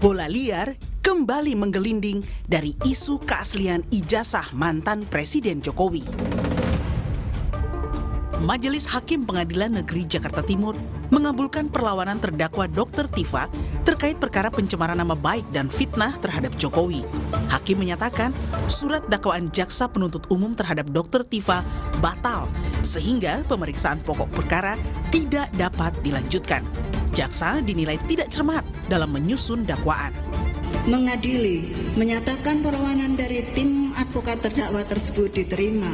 Bola liar kembali menggelinding dari isu keaslian ijazah mantan Presiden Jokowi. Majelis Hakim Pengadilan Negeri Jakarta Timur mengabulkan perlawanan terdakwa Dr. Tifa terkait perkara pencemaran nama baik dan fitnah terhadap Jokowi. Hakim menyatakan surat dakwaan jaksa penuntut umum terhadap Dr. Tifa batal sehingga pemeriksaan pokok perkara tidak dapat dilanjutkan. Jaksa dinilai tidak cermat dalam menyusun dakwaan. Mengadili, menyatakan perlawanan dari tim advokat terdakwa tersebut diterima.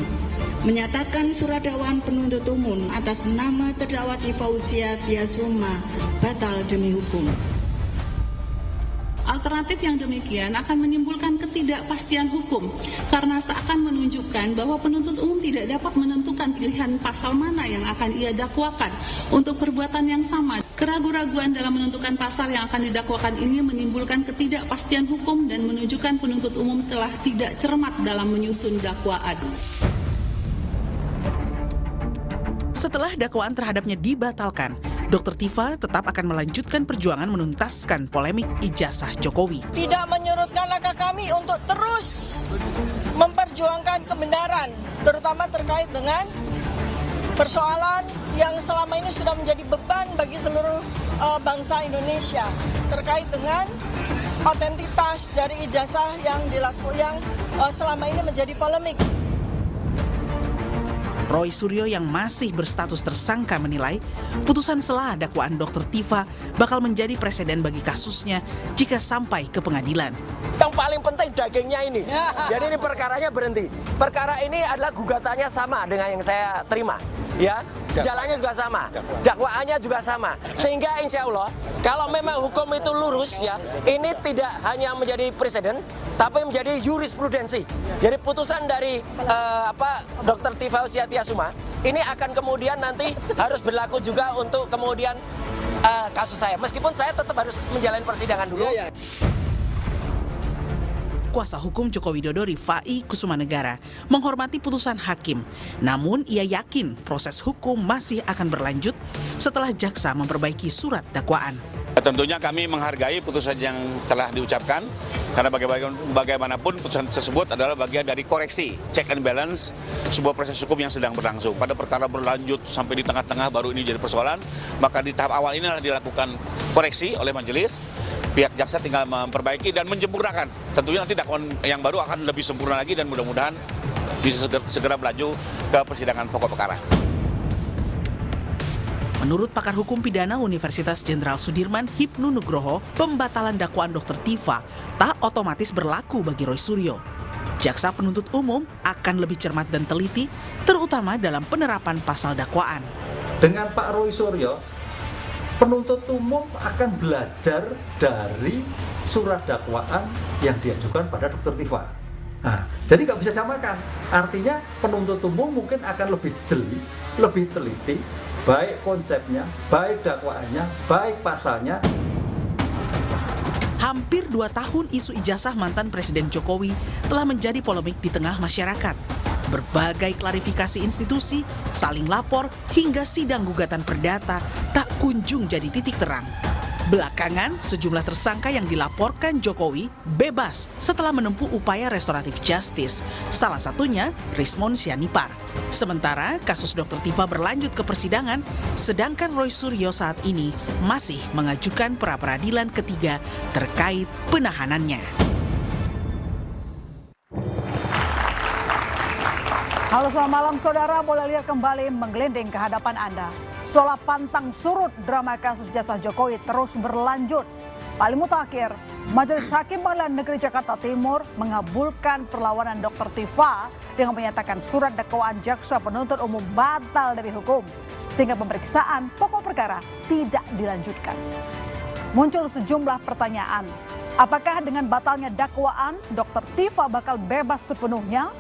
Menyatakan surat dakwaan penuntut umum atas nama terdakwa Tifausia Tiasuma batal demi hukum. Alternatif yang demikian akan menimbulkan ketidakpastian hukum karena seakan menunjukkan bahwa penuntut umum tidak dapat menentukan pilihan pasal mana yang akan ia dakwakan untuk perbuatan yang sama. Keraguan-raguan dalam menentukan pasal yang akan didakwakan ini menimbulkan ketidakpastian hukum dan menunjukkan penuntut umum telah tidak cermat dalam menyusun dakwaan. Setelah dakwaan terhadapnya dibatalkan, Dr. Tifa tetap akan melanjutkan perjuangan menuntaskan polemik ijazah Jokowi. Tidak menyurutkan langkah kami untuk terus memperjuangkan kebenaran, terutama terkait dengan persoalan yang selama ini sudah menjadi beban bagi seluruh bangsa Indonesia, terkait dengan otentitas dari ijazah yang selama ini menjadi polemik. Roy Suryo yang masih berstatus tersangka menilai putusan sela dakwaan Dr. Tifa bakal menjadi presiden bagi kasusnya jika sampai ke pengadilan. Yang paling penting dagingnya ini. Jadi ini perkaranya berhenti. Perkara ini adalah gugatannya sama dengan yang saya terima. Ya, jalannya juga sama, dakwaannya juga sama. Sehingga insya Allah kalau memang hukum itu lurus ya, ini tidak hanya menjadi presiden, tapi menjadi jurisprudensi. Jadi putusan dari Dr. Tifausia Tiasuma ini akan kemudian nanti harus berlaku juga untuk kemudian kasus saya. Meskipun saya tetap harus menjalani persidangan dulu. Kuasa hukum Joko Widodo Rifai Kusumanegara menghormati putusan hakim. Namun ia yakin proses hukum masih akan berlanjut setelah jaksa memperbaiki surat dakwaan. Tentunya kami menghargai putusan yang telah diucapkan karena bagaimanapun putusan tersebut adalah bagian dari koreksi, check and balance sebuah proses hukum yang sedang berlangsung. Pada perkara berlanjut sampai di tengah-tengah baru ini jadi persoalan, maka di tahap awal ini adalah dilakukan koreksi oleh majelis. Pihak jaksa tinggal memperbaiki dan menyempurnakan. Tentunya nanti dakwaan yang baru akan lebih sempurna lagi dan mudah-mudahan bisa segera melaju ke persidangan pokok perkara. Menurut pakar hukum pidana Universitas Jenderal Sudirman Hipnu Nugroho, pembatalan dakwaan Dr. Tifa tak otomatis berlaku bagi Roy Suryo. Jaksa penuntut umum akan lebih cermat dan teliti, terutama dalam penerapan pasal dakwaan. Dengan Pak Roy Suryo, penuntut umum akan belajar dari surat dakwaan yang diajukan pada Dr. Tifa. Nah, jadi nggak bisa samakan. Artinya penuntut umum mungkin akan lebih jeli, lebih teliti, baik konsepnya, baik dakwaannya, baik pasalnya. Hampir 2 tahun isu ijazah mantan Presiden Jokowi telah menjadi polemik di tengah masyarakat. Berbagai klarifikasi institusi, saling lapor, hingga sidang gugatan perdata tak kunjung jadi titik terang. Belakangan, sejumlah tersangka yang dilaporkan Jokowi bebas setelah menempuh upaya restoratif justice, salah satunya Rismon Sianipar. Sementara kasus Dr. Tifa berlanjut ke persidangan, sedangkan Roy Suryo saat ini masih mengajukan pra-peradilan ketiga terkait penahanannya. Halo, selamat malam saudara. Bola liar kembali menggelinding ke hadapan Anda. Soal pantang surut drama kasus ijazah Jokowi terus berlanjut. Paling mutakhir, Majelis Hakim Pengadilan Negeri Jakarta Timur mengabulkan perlawanan Dr. Tifa dengan menyatakan surat dakwaan jaksa penuntut umum batal demi hukum, sehingga pemeriksaan pokok perkara tidak dilanjutkan. Muncul sejumlah pertanyaan. Apakah dengan batalnya dakwaan, Dr. Tifa bakal bebas sepenuhnya?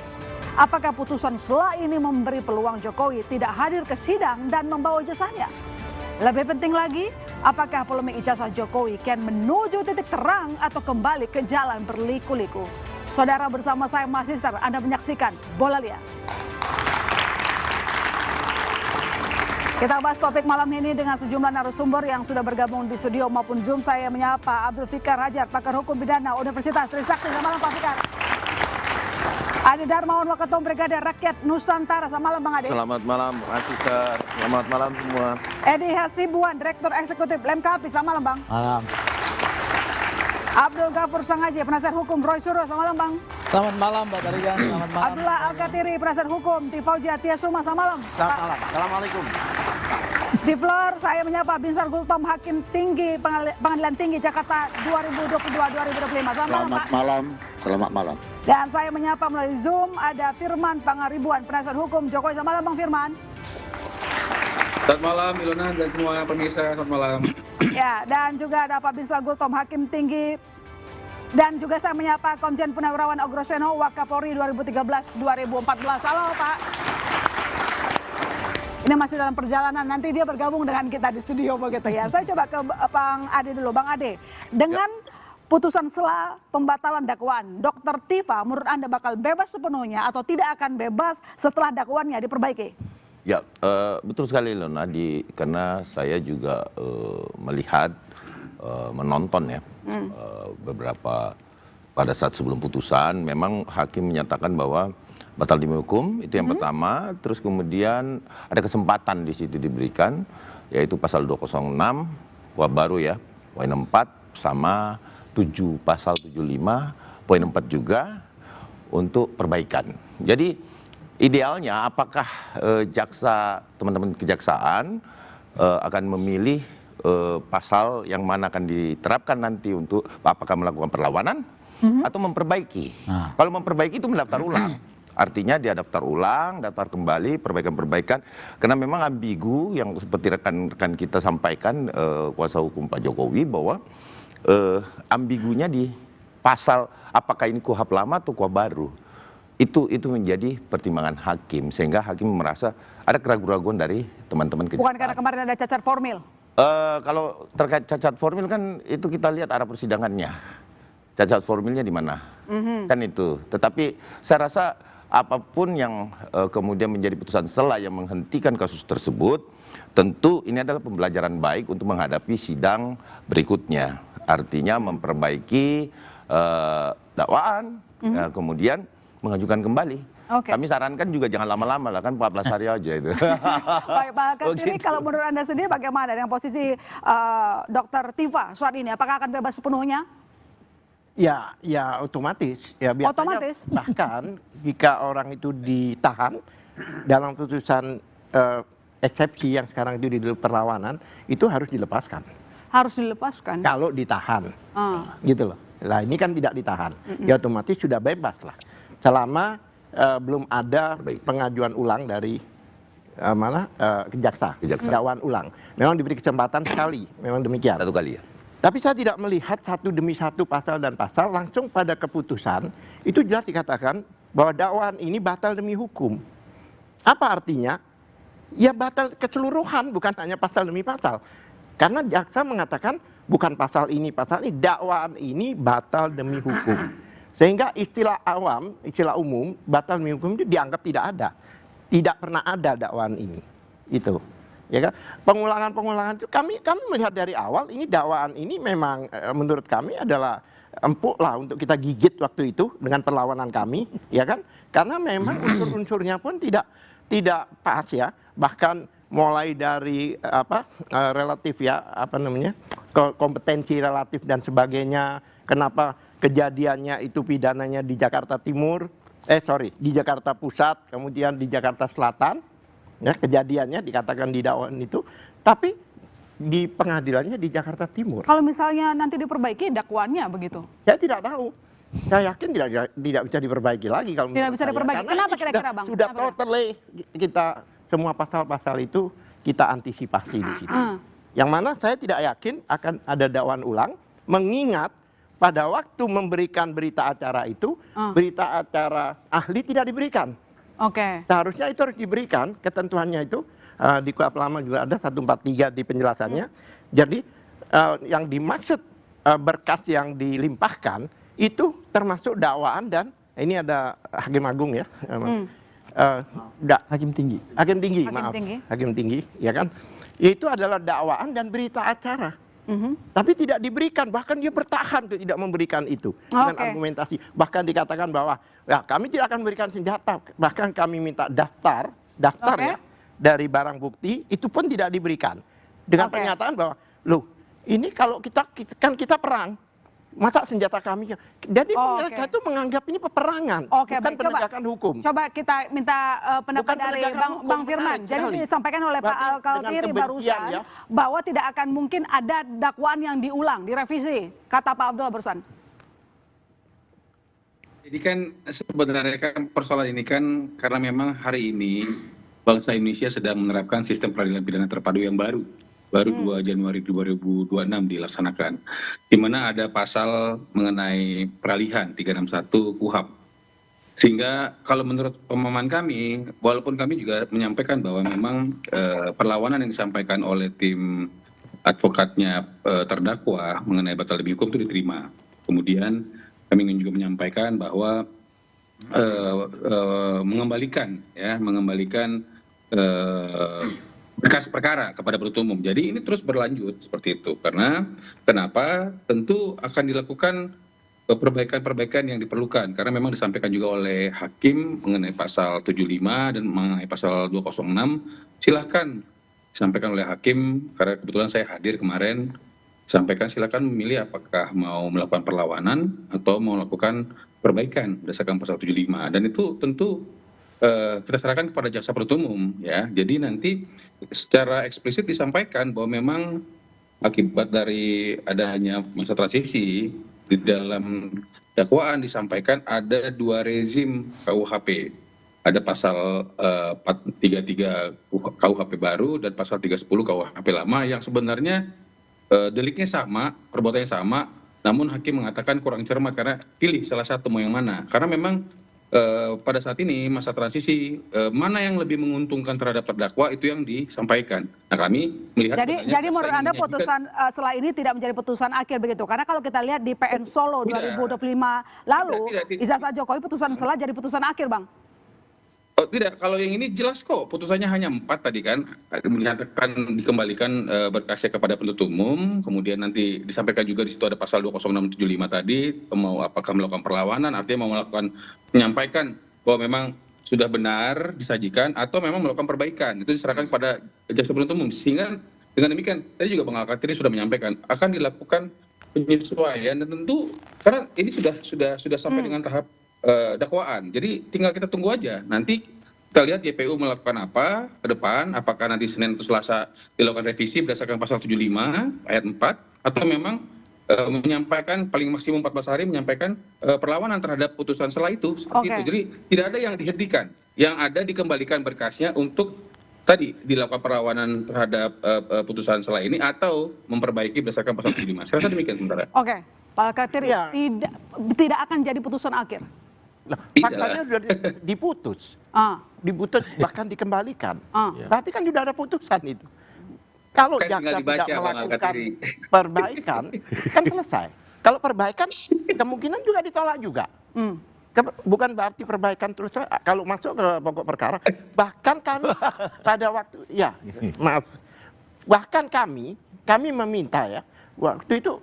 Apakah putusan sela ini memberi peluang Jokowi tidak hadir ke sidang dan membawa ijazahnya? Lebih penting lagi, apakah polemik ijazah Jokowi kian menuju titik terang atau kembali ke jalan berliku-liku? Saudara, bersama saya Mas Sister, Anda menyaksikan Bola Liar. Kita bahas topik malam ini dengan sejumlah narasumber yang sudah bergabung di studio maupun Zoom. Saya menyapa Abdul Fikar Hajar, pakar hukum pidana Universitas Trisakti. Selamat malam Pak Fikar. Ade Darmawan, Waketum Brigade Rakyat Nusantara. Selamat malam Bang Ade. Selamat malam, Asisar. Selamat malam semua. Edi Hasibuan, Direktur Eksekutif Lemkapi. Selamat malam Bang. Malam. Abdul Ghafur Sangaji, Penasihat Hukum Roy Suryo. Selamat malam Bang. Selamat malam Mbak Tarigan. Selamat malam. Abdullah Al-Katiri, Penasihat Hukum Tifauji Tiasuma. Selamat malam. Selamat malam. Assalamualaikum. Di floor saya menyapa Binsar Gultom, Hakim Tinggi Pengadilan Tinggi Jakarta 2022-2025. Selamat malam. Selamat malam. Dan saya menyapa melalui Zoom ada Firman Pangaribuan, Penasihat Hukum Jokowi. Selamat malam Bang Firman. Selamat malam Ilona dan semua pemirsa, selamat malam. Ya, dan juga ada Pak Binsar Gultom, Hakim Tinggi. Dan juga saya menyapa Komjen Purnawirawan Ogroseno, Wakapolri 2013-2014. Halo Pak. Ini masih dalam perjalanan, nanti dia bergabung dengan kita di studio begitu ya. Saya coba ke Bang Ade dulu. Bang Ade, dengan putusan sela pembatalan dakwaan, Dr. Tifa menurut Anda bakal bebas sepenuhnya atau tidak akan bebas setelah dakwaannya diperbaiki? Ya, betul sekali Lona, karena saya juga melihat, menonton ya, beberapa pada saat sebelum putusan, memang hakim menyatakan bahwa batal demi hukum, itu yang pertama. Terus kemudian ada kesempatan di situ diberikan, yaitu pasal 206, kuhap baru ya, poin 4 sama 7 pasal 75, poin 4 juga untuk perbaikan. Jadi idealnya apakah teman-teman kejaksaan akan memilih pasal yang mana akan diterapkan nanti untuk apakah melakukan perlawanan atau memperbaiki. Kalau memperbaiki itu mendaftar ulang. Artinya dia daftar ulang, daftar kembali, perbaikan-perbaikan. Karena memang ambigu yang seperti rekan-rekan kita sampaikan, kuasa hukum Pak Jokowi, bahwa ambigunya di pasal apakah ini kuhap lama atau kuhap baru. Itu menjadi pertimbangan hakim, sehingga hakim merasa ada keraguan-keraguan dari teman-teman kejaksaan. Bukan karena kemarin ada cacat formil? Kalau terkait cacat formil kan itu kita lihat arah persidangannya. Cacat formilnya di mana? Kan itu. Tetapi saya rasa apapun yang kemudian menjadi putusan sela yang menghentikan kasus tersebut, tentu ini adalah pembelajaran baik untuk menghadapi sidang berikutnya. Artinya memperbaiki dakwaan, kemudian mengajukan kembali. Kami sarankan juga jangan lama-lama lah, kan 14 hari aja itu. Baik Pak Katiri, kalau menurut Anda sendiri bagaimana dengan posisi Dr. Tifa saat ini? Apakah akan bebas sepenuhnya? Ya otomatis. Ya biasanya otomatis. Bahkan jika orang itu ditahan dalam putusan eksepsi yang sekarang itu di perlawanan, itu harus dilepaskan. Harus dilepaskan? Kalau ditahan. Gitu loh. Nah ini kan tidak ditahan. Ya otomatis sudah bebas lah. Selama belum ada pengajuan ulang dari kejaksaan. Dakwaan ulang. Memang diberi kesempatan sekali. Memang demikian. Satu kali ya. Tapi saya tidak melihat satu demi satu pasal dan pasal langsung pada keputusan itu jelas dikatakan bahwa dakwaan ini batal demi hukum. Apa artinya? Ya batal keseluruhan, bukan hanya pasal demi pasal. Karena jaksa mengatakan bukan pasal ini, dakwaan ini batal demi hukum. Sehingga istilah awam, istilah umum, batal demi hukum itu dianggap tidak ada. Tidak pernah ada dakwaan ini. Itu. Ya kan? Pengulangan itu kami melihat dari awal ini dakwaan ini memang menurut kami adalah empuk lah untuk kita gigit waktu itu dengan perlawanan kami, ya kan? Karena memang unsur-unsurnya pun tidak pas ya. Bahkan mulai dari relatif ya, kompetensi relatif dan sebagainya. Kenapa kejadiannya itu pidananya di Jakarta Timur, di Jakarta Pusat, kemudian di Jakarta Selatan. Ya, kejadiannya dikatakan di dakwaan itu, tapi di pengadilannya di Jakarta Timur. Kalau misalnya nanti diperbaiki dakwaannya begitu? Saya tidak tahu. Saya yakin tidak bisa diperbaiki lagi kalau tidak bisa diperbaiki. Kenapa kira-kira Bang? Sudah totally kita semua pasal-pasal itu kita antisipasi di situ. Yang mana saya tidak yakin akan ada dakwaan ulang, mengingat pada waktu memberikan berita acara itu, berita acara ahli tidak diberikan. Seharusnya itu harus diberikan, ketentuannya itu di KUHP lama juga ada 143 di penjelasannya. Jadi yang dimaksud berkas yang dilimpahkan itu termasuk dakwaan dan ini ada Hakim Agung ya, Hakim tinggi, hakim tinggi, ya kan? Itu adalah dakwaan dan berita acara. Tapi tidak diberikan, bahkan dia bertahan tidak memberikan itu dengan argumentasi. Bahkan dikatakan bahwa ya, kami tidak akan memberikan senjata, bahkan kami minta daftar ya dari barang bukti, itu pun tidak diberikan. Dengan pernyataan bahwa, loh ini kalau kita perang, masa senjata kami? Jadi mereka itu menganggap ini peperangan, bukan penegakan hukum. Coba kita minta pendapat dari Bang Firman. Jadi disampaikan oleh Pak Al-Kautiri barusan bahwa tidak akan mungkin ada dakwaan yang diulang, direvisi, kata Pak Abdullah barusan. Jadi kan sebenarnya kan persoalan ini kan karena memang hari ini bangsa Indonesia sedang menerapkan sistem peradilan pidana terpadu yang baru 2 Januari 2026 dilaksanakan, di mana ada pasal mengenai peralihan 361 KUHP. Sehingga kalau menurut pemahaman kami, walaupun kami juga menyampaikan bahwa memang perlawanan yang disampaikan oleh tim advokatnya terdakwa mengenai batal demi hukum itu diterima. Kemudian kami ingin juga menyampaikan bahwa mengembalikan berkas perkara kepada penuntut umum. Jadi ini terus berlanjut seperti itu. Karena kenapa? Tentu akan dilakukan perbaikan-perbaikan yang diperlukan. Karena memang disampaikan juga oleh hakim mengenai pasal 75 dan mengenai pasal 206. Silahkan disampaikan oleh hakim, karena kebetulan saya hadir kemarin. Sampaikan silakan memilih apakah mau melakukan perlawanan atau mau melakukan perbaikan berdasarkan pasal 75. Dan itu tentu kita serahkan kepada jaksa penuntut umum, ya. Jadi nanti secara eksplisit disampaikan bahwa memang akibat dari adanya masa transisi di dalam dakwaan disampaikan ada 2 rezim KUHP. Ada pasal 433 KUHP baru dan pasal 310 KUHP lama yang sebenarnya deliknya sama, perbuatannya sama, namun hakim mengatakan kurang cermat karena pilih salah satu mau yang mana. Karena memang pada saat ini masa transisi mana yang lebih menguntungkan terhadap terdakwa itu yang disampaikan. Nah kami melihat jadi menurut Anda putusan setelah ini tidak menjadi putusan akhir begitu, karena kalau kita lihat di PN Solo 2025 lalu ijazah Jokowi putusan setelah jadi putusan akhir, Bang. Oh tidak, kalau yang ini jelas kok putusannya hanya 4 tadi kan, menyatakan dikembalikan berkasnya kepada penuntut umum, kemudian nanti disampaikan juga di situ ada pasal 20675 tadi, mau apakah melakukan perlawanan, artinya mau melakukan menyampaikan bahwa memang sudah benar disajikan atau memang melakukan perbaikan, itu diserahkan kepada jaksa penuntut umum. Sehingga dengan demikian tadi juga Bang Al-Kautiri sudah menyampaikan akan dilakukan penyesuaian dan tentu karena ini sudah sampai dengan tahap dakwaan. Jadi tinggal kita tunggu aja. Nanti kita lihat JPU melakukan apa ke depan, apakah nanti Senin atau Selasa dilakukan revisi berdasarkan pasal 75 ayat 4 atau memang menyampaikan paling maksimum 14 hari menyampaikan perlawanan terhadap putusan setelah itu. Seperti itu. Jadi tidak ada yang dihentikan. Yang ada dikembalikan berkasnya untuk tadi dilakukan perlawanan terhadap putusan setelah ini atau memperbaiki berdasarkan pasal 75. Saya rasa demikian sementara. Oke. Pak Al-Kautiri, tidak akan jadi putusan akhir. Nah, faktanya sudah diputus, bahkan dikembalikan. Berarti kan sudah ada putusan itu. Kalau jaksa tidak melakukan perbaikan, kan selesai. Kalau perbaikan, kemungkinan juga ditolak juga. Bukan berarti perbaikan terus kalau masuk ke pokok perkara. Bahkan kami pada waktu, bahkan kami meminta ya, waktu itu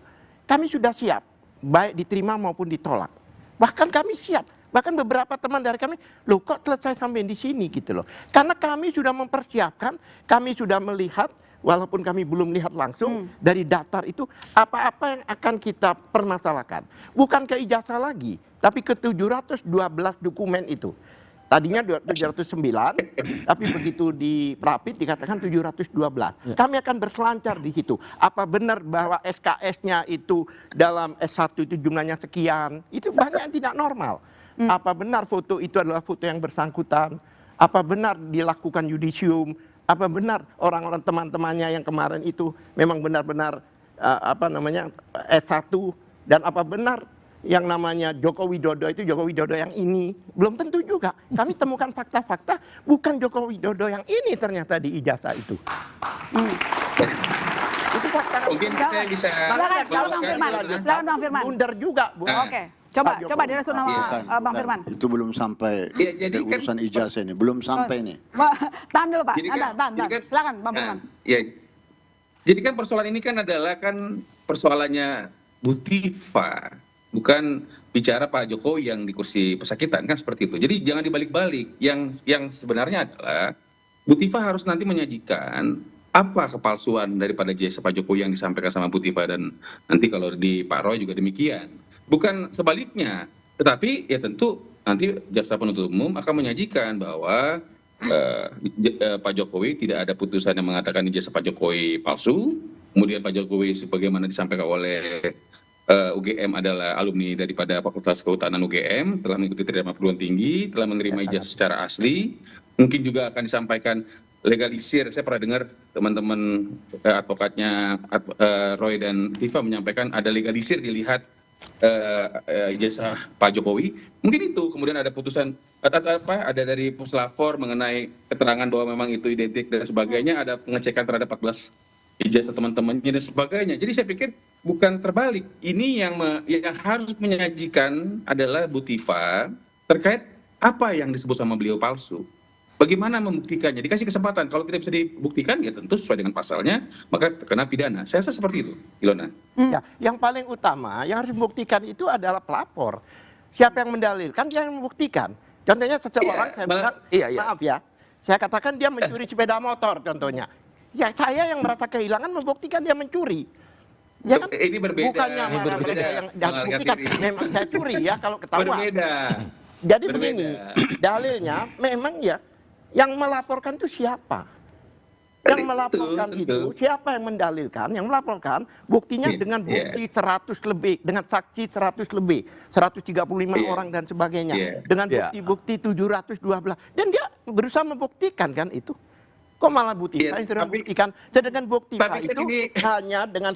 kami sudah siap, baik diterima maupun ditolak. Bahkan kami siap. Bahkan beberapa teman dari kami, loh kok selesai sampai di sini gitu loh. Karena kami sudah mempersiapkan, kami sudah melihat, walaupun kami belum lihat langsung dari daftar itu, apa-apa yang akan kita permasalahkan. Bukan ke ijazah lagi, tapi ke 712 dokumen itu. Tadinya 709, tapi begitu di Prapit dikatakan 712. Kami akan berselancar di situ. Apa benar bahwa SKS-nya itu dalam S1 itu jumlahnya sekian? Itu banyak yang tidak normal. Apa benar foto itu adalah foto yang bersangkutan? Apa benar dilakukan yudisium? Apa benar orang-orang teman-temannya yang kemarin itu memang benar-benar S1? Dan apa benar yang namanya Joko Widodo itu Joko Widodo yang ini? Belum tentu juga. Kami temukan fakta-fakta bukan Joko Widodo yang ini ternyata di ijazah itu. Itu fakta. Mungkin saya bisa Silakan Bang Firman. Blunder juga, Bu. Oke. Coba direspon sama Bang Firman. Itu belum sampai jadi urusan ijazah ini, belum sampai nih. Tahan dulu Pak, tahan. Silakan Bang Firman. Ya, jadi kan persoalan ini kan adalah persoalannya Bu Tifa, bukan bicara Pak Jokowi yang di kursi pesakitan, kan seperti itu. Jadi jangan dibalik-balik. Yang sebenarnya adalah Bu Tifa harus nanti menyajikan apa kepalsuan daripada jasa Pak Jokowi yang disampaikan sama Bu Tifa, dan nanti kalau di Pak Roy juga demikian. Bukan sebaliknya, tetapi ya tentu nanti jaksa penuntut umum akan menyajikan bahwa Pak Jokowi tidak ada putusan yang mengatakan ijazah Pak Jokowi palsu. Kemudian Pak Jokowi sebagaimana disampaikan oleh UGM adalah alumni daripada Fakultas Kehutanan UGM, telah mengikuti terima perguruan tinggi, telah menerima ijazah secara asli. Mungkin juga akan disampaikan legalisir. Saya pernah dengar teman-teman advokatnya Roy dan Tifa menyampaikan ada legalisir dilihat ijazah Pak Jokowi. Mungkin itu. Kemudian ada putusan ada dari Puslapor mengenai keterangan bahwa memang itu identik dan sebagainya, ada pengecekan terhadap 14 ijazah teman-temannya dan sebagainya. Jadi saya pikir bukan terbalik. Ini yang harus menyajikan adalah Bu Tifa terkait apa yang disebut sama beliau palsu. Bagaimana membuktikannya? Dikasih kesempatan. Kalau tidak bisa dibuktikan, ya tentu sesuai dengan pasalnya, maka terkena pidana. Saya rasa seperti itu, Ilona. Ya, yang paling utama, yang harus membuktikan itu adalah pelapor. Siapa yang mendalilkan, dia yang membuktikan. Contohnya seseorang, saya bilang, maaf ya, saya katakan dia mencuri sepeda motor, contohnya. Ya, saya yang merasa kehilangan membuktikan dia mencuri. Ya kan? Ini berbeda. Bukannya mereka yang buktikan, memang saya curi ya, kalau ketahuan. Berbeda. Jadi begini, dalilnya memang ya, yang melaporkan itu siapa? Yang melaporkan itu siapa yang mendalilkan? Yang melaporkan buktinya dengan bukti 100 lebih, dengan saksi 100 lebih, 135 orang dan sebagainya, dengan bukti-bukti 712, dan dia berusaha membuktikan kan itu. Kok malah Bu Tifa yang sudah membuktikan? Sedangkan Bu Tifa itu hanya dengan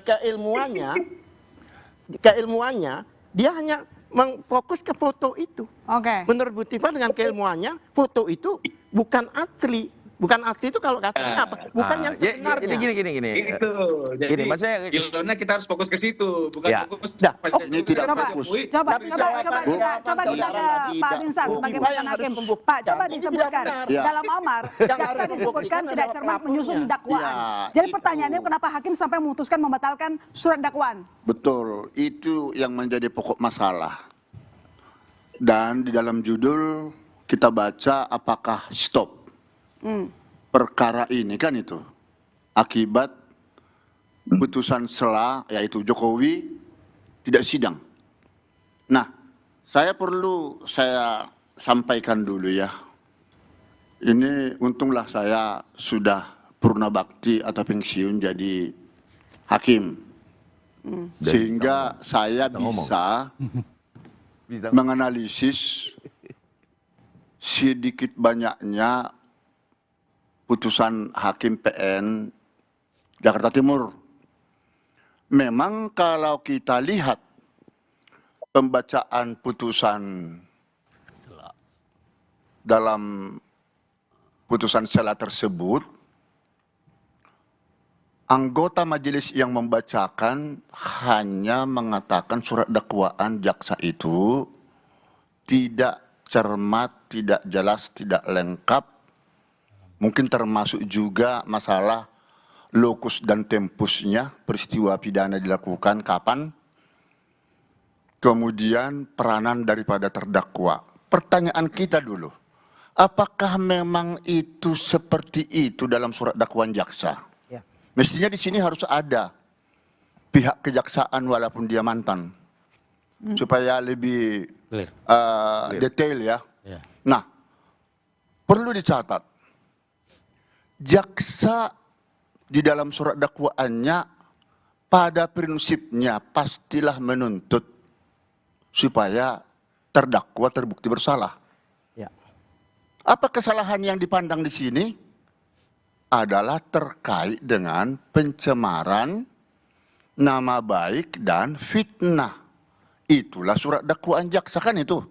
keilmuannya, dia hanya mengfokus ke foto itu. Menurut Bu Tifa dengan keilmuannya, foto itu bukan asli. Bukan asli itu kalau katanya apa? Bukan yang sebenarnya. Gini. Itu. Jadi, gini, maksudnya Ilona kita harus fokus ke situ, bukan fokus. Ini tidak fokus. Coba kita ke Pak Binsar sebagai mantan hakim. Pak, coba disebutkan dalam amar, jaksa disebutkan tidak cermat menyusun dakwaan. Jadi pertanyaannya kenapa hakim sampai memutuskan membatalkan surat dakwaan? Betul, itu yang menjadi pokok masalah. Dan di dalam judul kita baca apakah stop. Perkara ini kan itu akibat putusan sela, yaitu Jokowi tidak sidang. Nah, saya sampaikan dulu ya. Ini untunglah saya sudah purna bakti atau pensiun jadi hakim. Sehingga saya bisa menganalisis sedikit banyaknya putusan Hakim PN Jakarta Timur. Memang kalau kita lihat pembacaan putusan dalam putusan sela tersebut, anggota majelis yang membacakan hanya mengatakan surat dakwaan jaksa itu tidak cermat, tidak jelas, tidak lengkap. Mungkin termasuk juga masalah lokus dan tempusnya, peristiwa pidana dilakukan kapan, kemudian peranan daripada terdakwa. Pertanyaan kita dulu, apakah memang itu seperti itu dalam surat dakwaan jaksa? Mestinya di sini harus ada pihak kejaksaan walaupun dia mantan, supaya lebih detail ya. Nah, perlu dicatat, jaksa di dalam surat dakwaannya pada prinsipnya pastilah menuntut supaya terdakwa terbukti bersalah. Apa kesalahan yang dipandang di sini? Adalah terkait dengan pencemaran nama baik dan fitnah. Itulah surat dakwaan jaksa kan itu.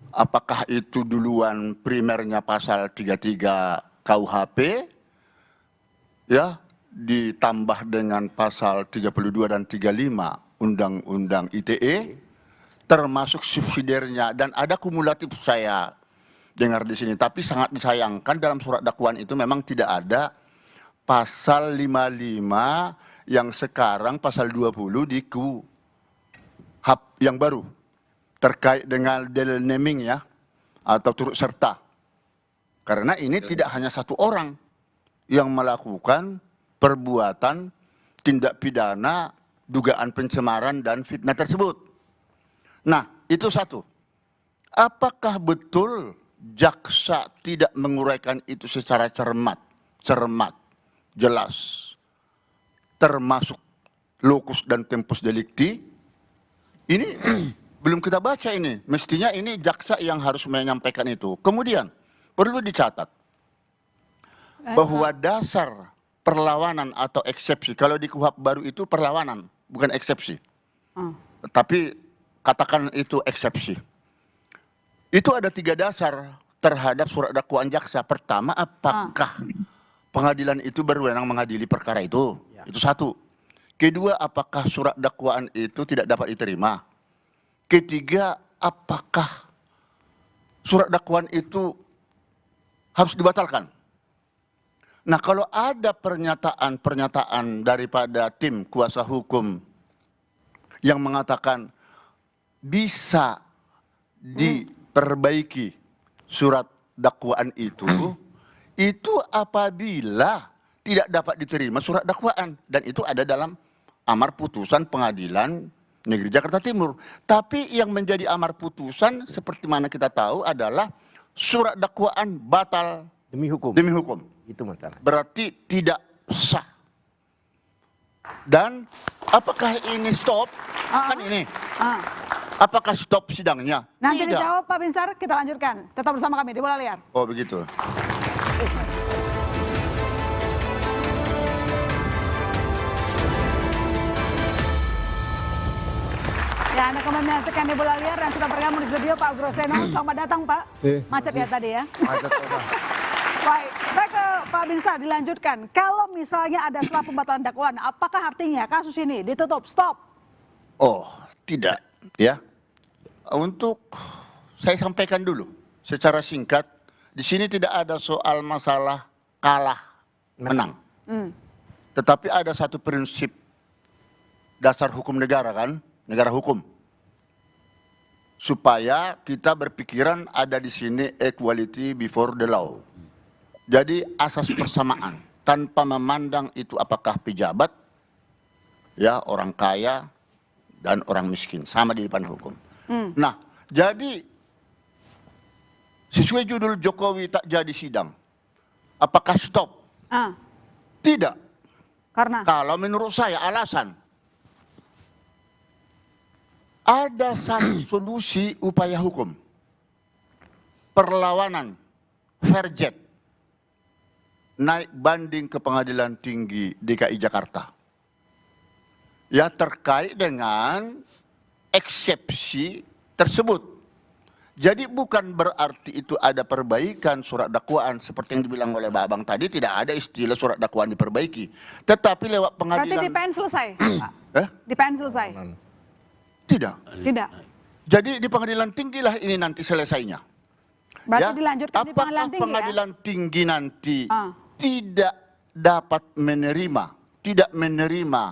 Apakah itu duluan primernya pasal 33 KUHP, ya, ditambah dengan pasal 32 dan 35 Undang-Undang ITE, termasuk subsidiarnya, dan ada kumulatif saya dengar di sini. Tapi sangat disayangkan dalam surat dakwaan itu memang tidak ada pasal 55 yang sekarang pasal 20 di KUHP yang baru terkait dengan dalil naming ya, atau turut serta. Karena ini tidak hanya satu orang yang melakukan perbuatan tindak pidana dugaan pencemaran dan fitnah tersebut. Nah, itu satu. Apakah betul jaksa tidak menguraikan itu secara cermat, jelas, termasuk locus dan tempus delicti? Ini belum kita baca ini. Mestinya ini jaksa yang harus menyampaikan itu. Kemudian perlu dicatat bahwa dasar perlawanan atau eksepsi, kalau di KUHP baru itu perlawanan, bukan eksepsi. Tapi katakan itu eksepsi. Itu ada 3 dasar terhadap surat dakwaan jaksa. Pertama, apakah pengadilan itu berwenang mengadili perkara itu? Itu satu. Kedua, apakah surat dakwaan itu tidak dapat diterima? Ketiga, apakah surat dakwaan itu harus dibatalkan? Nah, kalau ada pernyataan daripada tim kuasa hukum yang mengatakan bisa diperbaiki surat dakwaan itu apabila tidak dapat diterima surat dakwaan, dan itu ada dalam amar putusan Pengadilan Negeri Jakarta Timur. Tapi yang menjadi amar putusan seperti mana kita tahu adalah surat dakwaan batal demi hukum. Itu masalah. Berarti tidak sah. Dan apakah ini stop? Kan ini. Apakah stop sidangnya? Nanti tidak. dijawab Pak Binsar, kita lanjutkan. Tetap bersama kami di Bola Liar. Oh begitu. Ya, Anda kembali menyaksikan di Bola Liar dan sudah bergabung di studio Pak Groseno. Selamat datang Pak. Macet ya tadi ya. Macet. Baik, baik ke Pak Binsar dilanjutkan. Kalau misalnya ada setelah pembatalan dakwaan, apakah artinya kasus ini ditutup, stop? Oh, tidak. Ya. Untuk saya sampaikan dulu secara singkat, di sini tidak ada soal masalah kalah menang. Tetapi ada satu prinsip dasar hukum negara kan, negara hukum. Supaya kita berpikiran ada di sini equality before the law. Jadi asas persamaan tanpa memandang itu apakah pejabat, ya orang kaya dan orang miskin sama di depan hukum. Nah, jadi sesuai judul Jokowi tak jadi sidang, apakah stop? Tidak. Karena? Kalau menurut saya alasan ada satu solusi upaya hukum, perlawanan, verjet, naik banding ke Pengadilan Tinggi DKI Jakarta. Ya, terkait dengan eksepsi tersebut. Jadi bukan berarti itu ada perbaikan surat dakwaan seperti yang dibilang oleh Pak Abang tadi, tidak ada istilah surat dakwaan diperbaiki. Tetapi lewat pengadilan. Berarti di PN selesai, Pak? Di PN selesai? Tidak. Tidak. Jadi di Pengadilan Tinggi lah ini nanti selesainya. Berarti dilanjutkan di Pengadilan Apakah Tinggi Pengadilan Tinggi nanti tidak dapat tidak menerima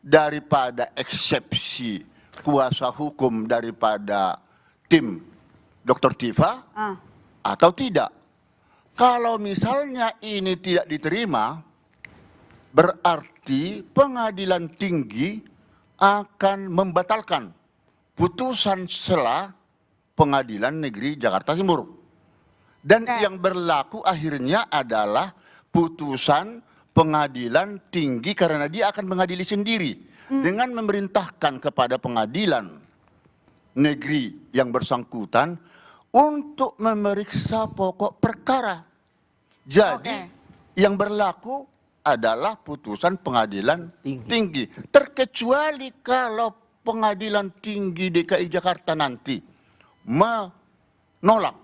daripada eksepsi kuasa hukum daripada tim Dr. Tifa atau tidak? Kalau misalnya ini tidak diterima, berarti Pengadilan Tinggi akan membatalkan putusan sela Pengadilan Negeri Jakarta Timur. Dan yang berlaku akhirnya adalah putusan Pengadilan Tinggi karena dia akan mengadili sendiri dengan memerintahkan kepada Pengadilan Negeri yang bersangkutan untuk memeriksa pokok perkara. Jadi yang berlaku adalah putusan Pengadilan Tinggi. Terkecuali kalau Pengadilan Tinggi DKI Jakarta nanti menolak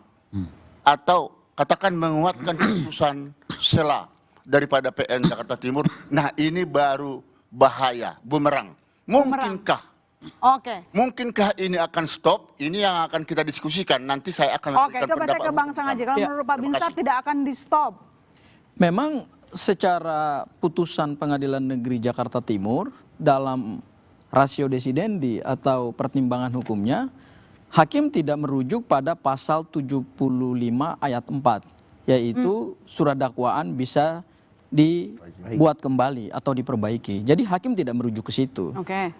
atau katakan menguatkan putusan sela daripada PN Jakarta Timur. Nah, ini baru bahaya, bumerang. Mungkinkah Oke. Mungkinkah ini akan stop? Ini yang akan kita diskusikan. Nanti saya akan Oke, coba saya ke Bang Sang aja. Kalau menurut Pak Binsar tidak akan di stop. Memang secara putusan Pengadilan Negeri Jakarta Timur dalam ratio desidendi atau pertimbangan hukumnya, hakim tidak merujuk pada pasal 75 ayat 4, yaitu surat dakwaan bisa dibuat kembali atau diperbaiki. Jadi hakim tidak merujuk ke situ.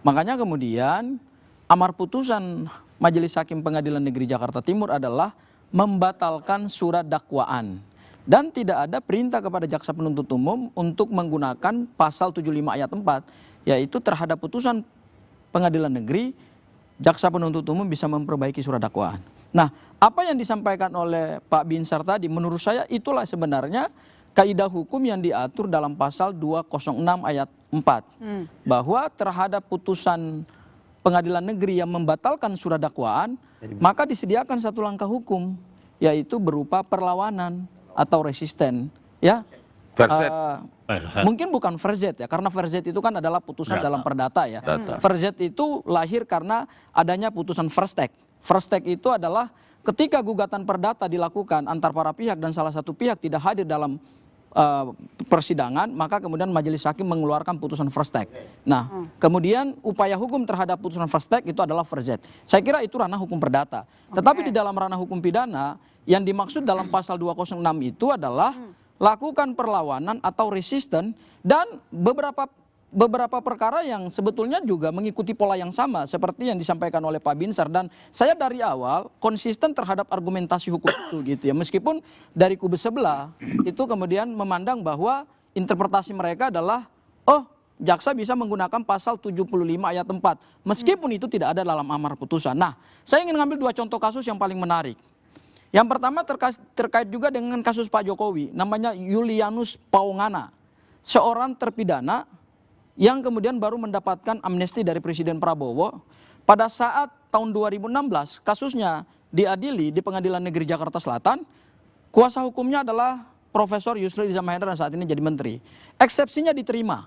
Makanya kemudian amar putusan Majelis Hakim Pengadilan Negeri Jakarta Timur adalah membatalkan surat dakwaan. Dan tidak ada perintah kepada jaksa penuntut umum untuk menggunakan pasal 75 ayat 4, yaitu terhadap putusan pengadilan negeri, jaksa penuntut umum bisa memperbaiki surat dakwaan. Nah, apa yang disampaikan oleh Pak Binsar tadi, menurut saya itulah sebenarnya kaidah hukum yang diatur dalam pasal 206 ayat 4. Bahwa terhadap putusan pengadilan negeri yang membatalkan surat dakwaan, maka disediakan satu langkah hukum, yaitu berupa perlawanan atau resisten, ya. Mungkin bukan verzet ya, karena verzet itu kan adalah putusan dalam perdata ya. Verzet itu lahir karena adanya putusan first take. First take itu adalah ketika gugatan perdata dilakukan antar para pihak dan salah satu pihak tidak hadir dalam persidangan, maka kemudian majelis hakim mengeluarkan putusan first take. Nah, kemudian upaya hukum terhadap putusan first take itu adalah verzet. Saya kira itu ranah hukum perdata. Tetapi di dalam ranah hukum pidana, yang dimaksud dalam pasal 206 itu adalah lakukan perlawanan atau resisten, dan beberapa perkara yang sebetulnya juga mengikuti pola yang sama seperti yang disampaikan oleh Pak Binsar. Dan saya dari awal konsisten terhadap argumentasi hukum itu gitu ya, meskipun dari kubu sebelah itu kemudian memandang bahwa interpretasi mereka adalah jaksa bisa menggunakan pasal 75 ayat 4 meskipun itu tidak ada dalam amar putusan. Nah, saya ingin ngambil dua contoh kasus yang paling menarik. Yang pertama terkait juga dengan kasus Pak Jokowi, namanya Julianus Paungana, seorang terpidana yang kemudian baru mendapatkan amnesti dari Presiden Prabowo. Pada saat tahun 2016 kasusnya diadili di Pengadilan Negeri Jakarta Selatan, kuasa hukumnya adalah Profesor Yusril Iza Mahendra yang saat ini jadi menteri. Eksepsinya diterima,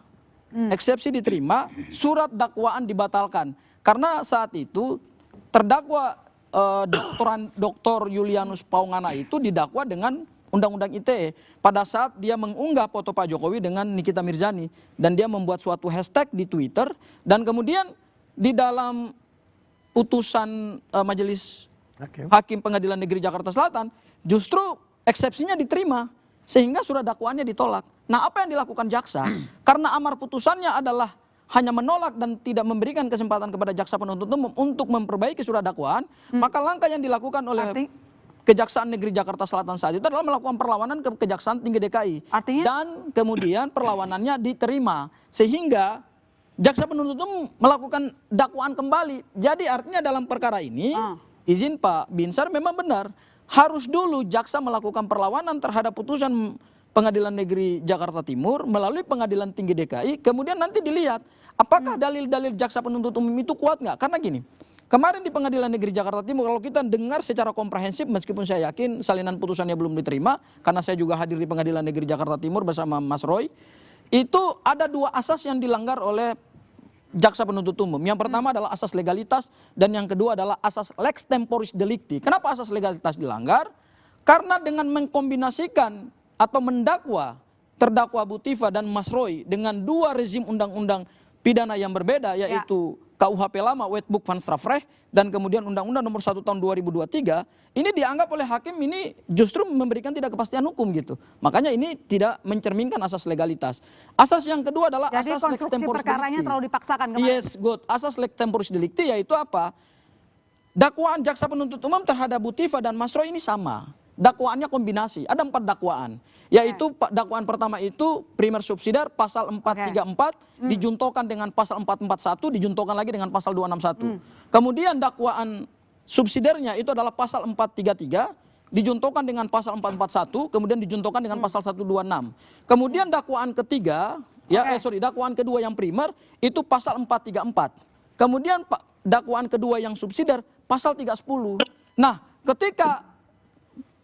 eksepsi diterima, surat dakwaan dibatalkan. Karena saat itu terdakwa Dr. Julianus Paungana itu didakwa dengan Undang-Undang ITE pada saat dia mengunggah foto Pak Jokowi dengan Nikita Mirzani, dan dia membuat suatu hashtag di Twitter, dan kemudian di dalam putusan Majelis Hakim Pengadilan Negeri Jakarta Selatan justru eksepsinya diterima sehingga surat dakwaannya ditolak. Nah, apa yang dilakukan jaksa? Karena amar putusannya adalah hanya menolak dan tidak memberikan kesempatan kepada jaksa penuntut umum untuk memperbaiki surat dakwaan, maka langkah yang dilakukan oleh Kejaksaan Negeri Jakarta Selatan saat itu adalah melakukan perlawanan ke Kejaksaan Tinggi DKI. Dan kemudian perlawanannya diterima, sehingga jaksa penuntut umum melakukan dakwaan kembali. Jadi artinya dalam perkara ini, izin Pak Binsar, memang benar, harus dulu jaksa melakukan perlawanan terhadap putusan Pengadilan Negeri Jakarta Timur melalui Pengadilan Tinggi DKI, kemudian nanti dilihat apakah dalil-dalil jaksa penuntut umum itu kuat nggak. Karena gini, kemarin di Pengadilan Negeri Jakarta Timur, kalau kita dengar secara komprehensif, meskipun saya yakin salinan putusannya belum diterima, karena saya juga hadir di Pengadilan Negeri Jakarta Timur bersama Mas Roy, itu ada dua asas yang dilanggar oleh jaksa penuntut umum. Yang pertama adalah asas legalitas, dan yang kedua adalah asas lex temporis delicti. Kenapa asas legalitas dilanggar? Karena dengan mengkombinasikan atau mendakwa terdakwa Bu Tifa dan Mas Roy dengan dua rezim undang-undang pidana yang berbeda, yaitu KUHP lama Wet Boek van Strafrecht dan kemudian Undang-Undang Nomor 1 Tahun 2023, ini dianggap oleh hakim ini justru memberikan tidak kepastian hukum gitu. Makanya ini tidak mencerminkan asas legalitas. Asas yang kedua adalah asas lex temporis delicti. Perkaranya terlalu dipaksakan kemarin. Yes, good. Asas lex temporis delicti yaitu apa? Dakwaan jaksa penuntut umum terhadap Bu Tifa dan Mas Roy ini sama. Dakwaannya kombinasi, ada 4 dakwaan, yaitu dakwaan pertama itu primer subsidiar pasal 434 dijuntokan dengan pasal 441 dijuntokan lagi dengan pasal 261. Kemudian dakwaan subsidiarnya itu adalah pasal 433 dijuntokan dengan pasal 441, kemudian dijuntokan dengan pasal 126. Kemudian dakwaan ketiga, dakwaan kedua yang primer itu pasal 434. Kemudian dakwaan kedua yang subsidiar pasal 310. Nah, ketika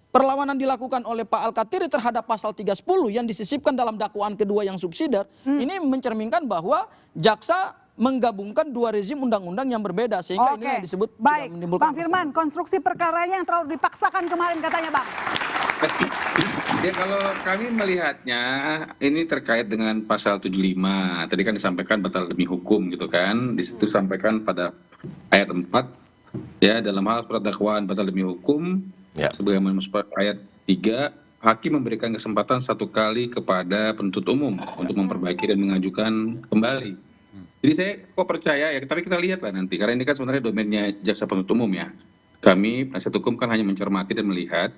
perlawanan dilakukan oleh Pak Al-Katiri terhadap pasal 310 yang disisipkan dalam dakwaan kedua yang subsidiar, ini mencerminkan bahwa jaksa menggabungkan dua rezim undang-undang yang berbeda sehingga ini yang disebut baik. menimbulkan Bang Firman, konstruksi perkaranya yang terlalu dipaksakan kemarin katanya Bang. Ya kalau kami melihatnya ini terkait dengan pasal 75. Tadi kan disampaikan batal demi hukum gitu kan. Di situ sampaikan pada ayat 4 ya dalam hal surat dakwaan batal demi hukum sebagaimana ayat 3 hakim memberikan kesempatan 1 kali kepada penuntut umum untuk memperbaiki dan mengajukan kembali. Jadi saya kok percaya ya, tapi kita lihatlah nanti karena ini kan sebenarnya domainnya jaksa penuntut umum ya. Kami penasihat hukum kan hanya mencermati dan melihat.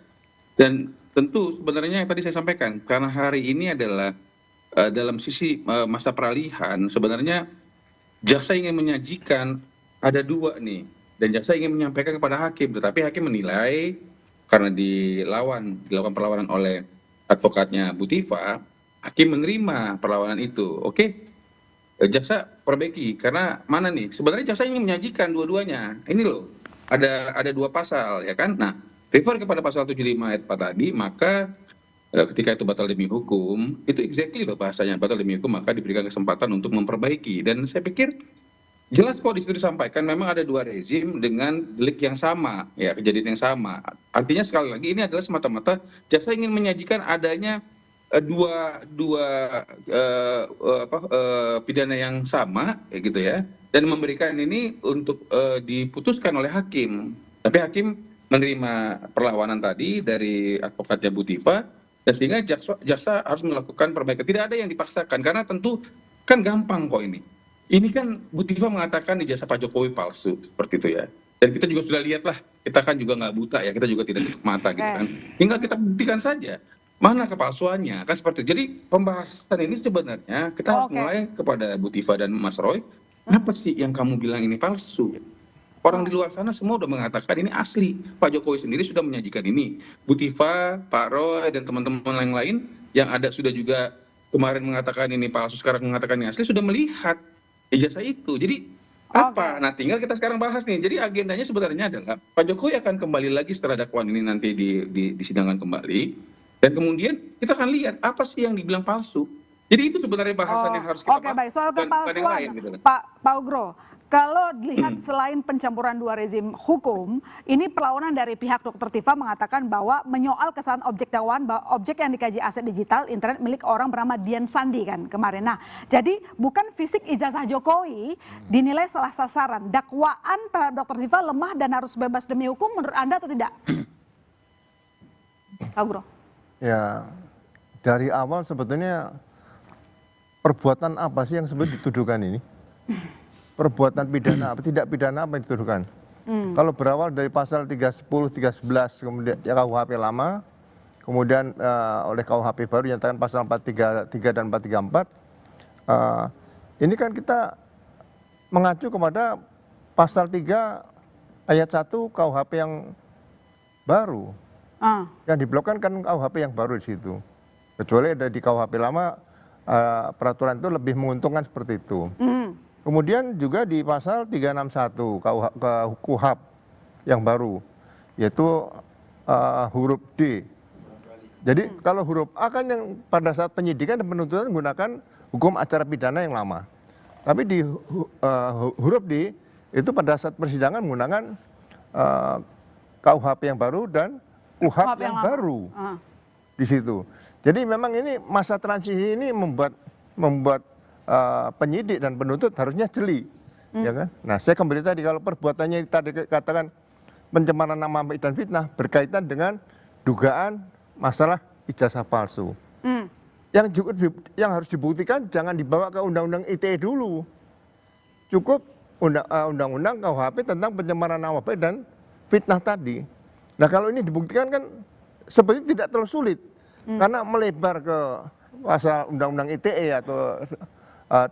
Dan tentu sebenarnya yang tadi saya sampaikan, karena hari ini adalah dalam sisi masa peralihan, sebenarnya jaksa ingin menyajikan ada 2 nih. Dan jaksa ingin menyampaikan kepada hakim, tetapi hakim menilai karena dilakukan perlawanan oleh advokatnya Bu Tifa, hakim menerima perlawanan itu. Oke, jaksa perbaiki, karena mana nih, sebenarnya jaksa ingin menyajikan dua-duanya. Ini loh, ada 2 pasal ya kan. Nah, refer kepada pasal 75 ayat 4 tadi, maka ketika itu batal demi hukum, itu exactly loh bahasanya, batal demi hukum, maka diberikan kesempatan untuk memperbaiki. Dan saya pikir jelas kok di situ disampaikan memang ada 2 rezim dengan delik yang sama, ya kejadian yang sama. Artinya sekali lagi ini adalah semata-mata jaksa ingin menyajikan adanya dua pidana yang sama, ya gitu ya, dan memberikan ini untuk diputuskan oleh hakim. Tapi hakim menerima perlawanan tadi dari advokatnya Bu Tifa, dan sehingga jaksa harus melakukan perbaikan. Tidak ada yang dipaksakan, karena tentu kan gampang kok ini. Ini kan Bu Tifa mengatakan ijazah Pak Jokowi palsu, seperti itu ya. Dan kita juga sudah lihat lah, kita kan juga nggak buta ya, kita juga tidak tutup mata gitu kan. Tinggal kita buktikan saja mana kepalsuannya, kan seperti itu. Jadi pembahasan ini sebenarnya kita harus mulai kepada Bu Tifa dan Mas Roy, apa sih yang kamu bilang ini palsu? Orang di luar sana semua udah mengatakan ini asli. Pak Jokowi sendiri sudah menyajikan ini. Bu Tifa, Pak Roy, dan teman-teman yang lain yang ada sudah juga kemarin mengatakan ini palsu, sekarang mengatakan ini asli, sudah melihat ijazah itu. Jadi apa? Nah tinggal kita sekarang bahas nih. Jadi agendanya sebenarnya adalah Pak Jokowi akan kembali lagi setelah dakwaan ini nanti disidangkan kembali. Dan kemudian kita akan lihat apa sih yang dibilang palsu. Jadi itu sebenarnya bahasan yang harus kita bahas. Baik, soal kepalsuan, gitu. Pak Ugro. Kalau dilihat selain pencampuran 2 rezim hukum, ini perlawanan dari pihak Dr. Tifa mengatakan bahwa menyoal kesalahan objek dakwaan bahwa objek yang dikaji aset digital internet milik orang bernama Dian Sandi kan kemarin. Nah, jadi bukan fisik ijazah Jokowi dinilai salah sasaran. Dakwaan Dr. Tifa lemah dan harus bebas demi hukum menurut Anda atau tidak? Pak Ugro. Ya, dari awal sebetulnya perbuatan apa sih yang sebetulnya dituduhkan ini? Perbuatan pidana apa, tidak pidana apa yang dituduhkan? Kalau berawal dari pasal 310, 311, kemudian ya KUHP lama, kemudian oleh KUHP baru dinyatakan pasal 433 dan 434, ini kan kita mengacu kepada pasal 3 ayat 1 KUHP yang baru. Yang diblokkan kan KUHP yang baru di situ. Kecuali ada di KUHP lama, peraturan itu lebih menguntungkan seperti itu. Kemudian juga di pasal 361 KUHP yang baru, yaitu huruf D. Jadi kalau huruf A kan yang pada saat penyidikan dan penuntutan menggunakan hukum acara pidana yang lama. Tapi di huruf D itu pada saat persidangan menggunakan KUHP yang baru dan KUHP yang baru di situ. Jadi memang ini masa transisi ini membuat penyidik dan penuntut harusnya jeli, ya kan? Nah, saya kembali tadi kalau perbuatannya tadi katakan pencemaran nama baik dan fitnah berkaitan dengan dugaan masalah ijazah palsu. Yang harus dibuktikan jangan dibawa ke undang-undang ITE dulu. Cukup undang-undang KUHP tentang pencemaran nama baik dan fitnah tadi. Nah, kalau ini dibuktikan kan seperti tidak terlalu sulit karena melebar ke pasal undang-undang ITE atau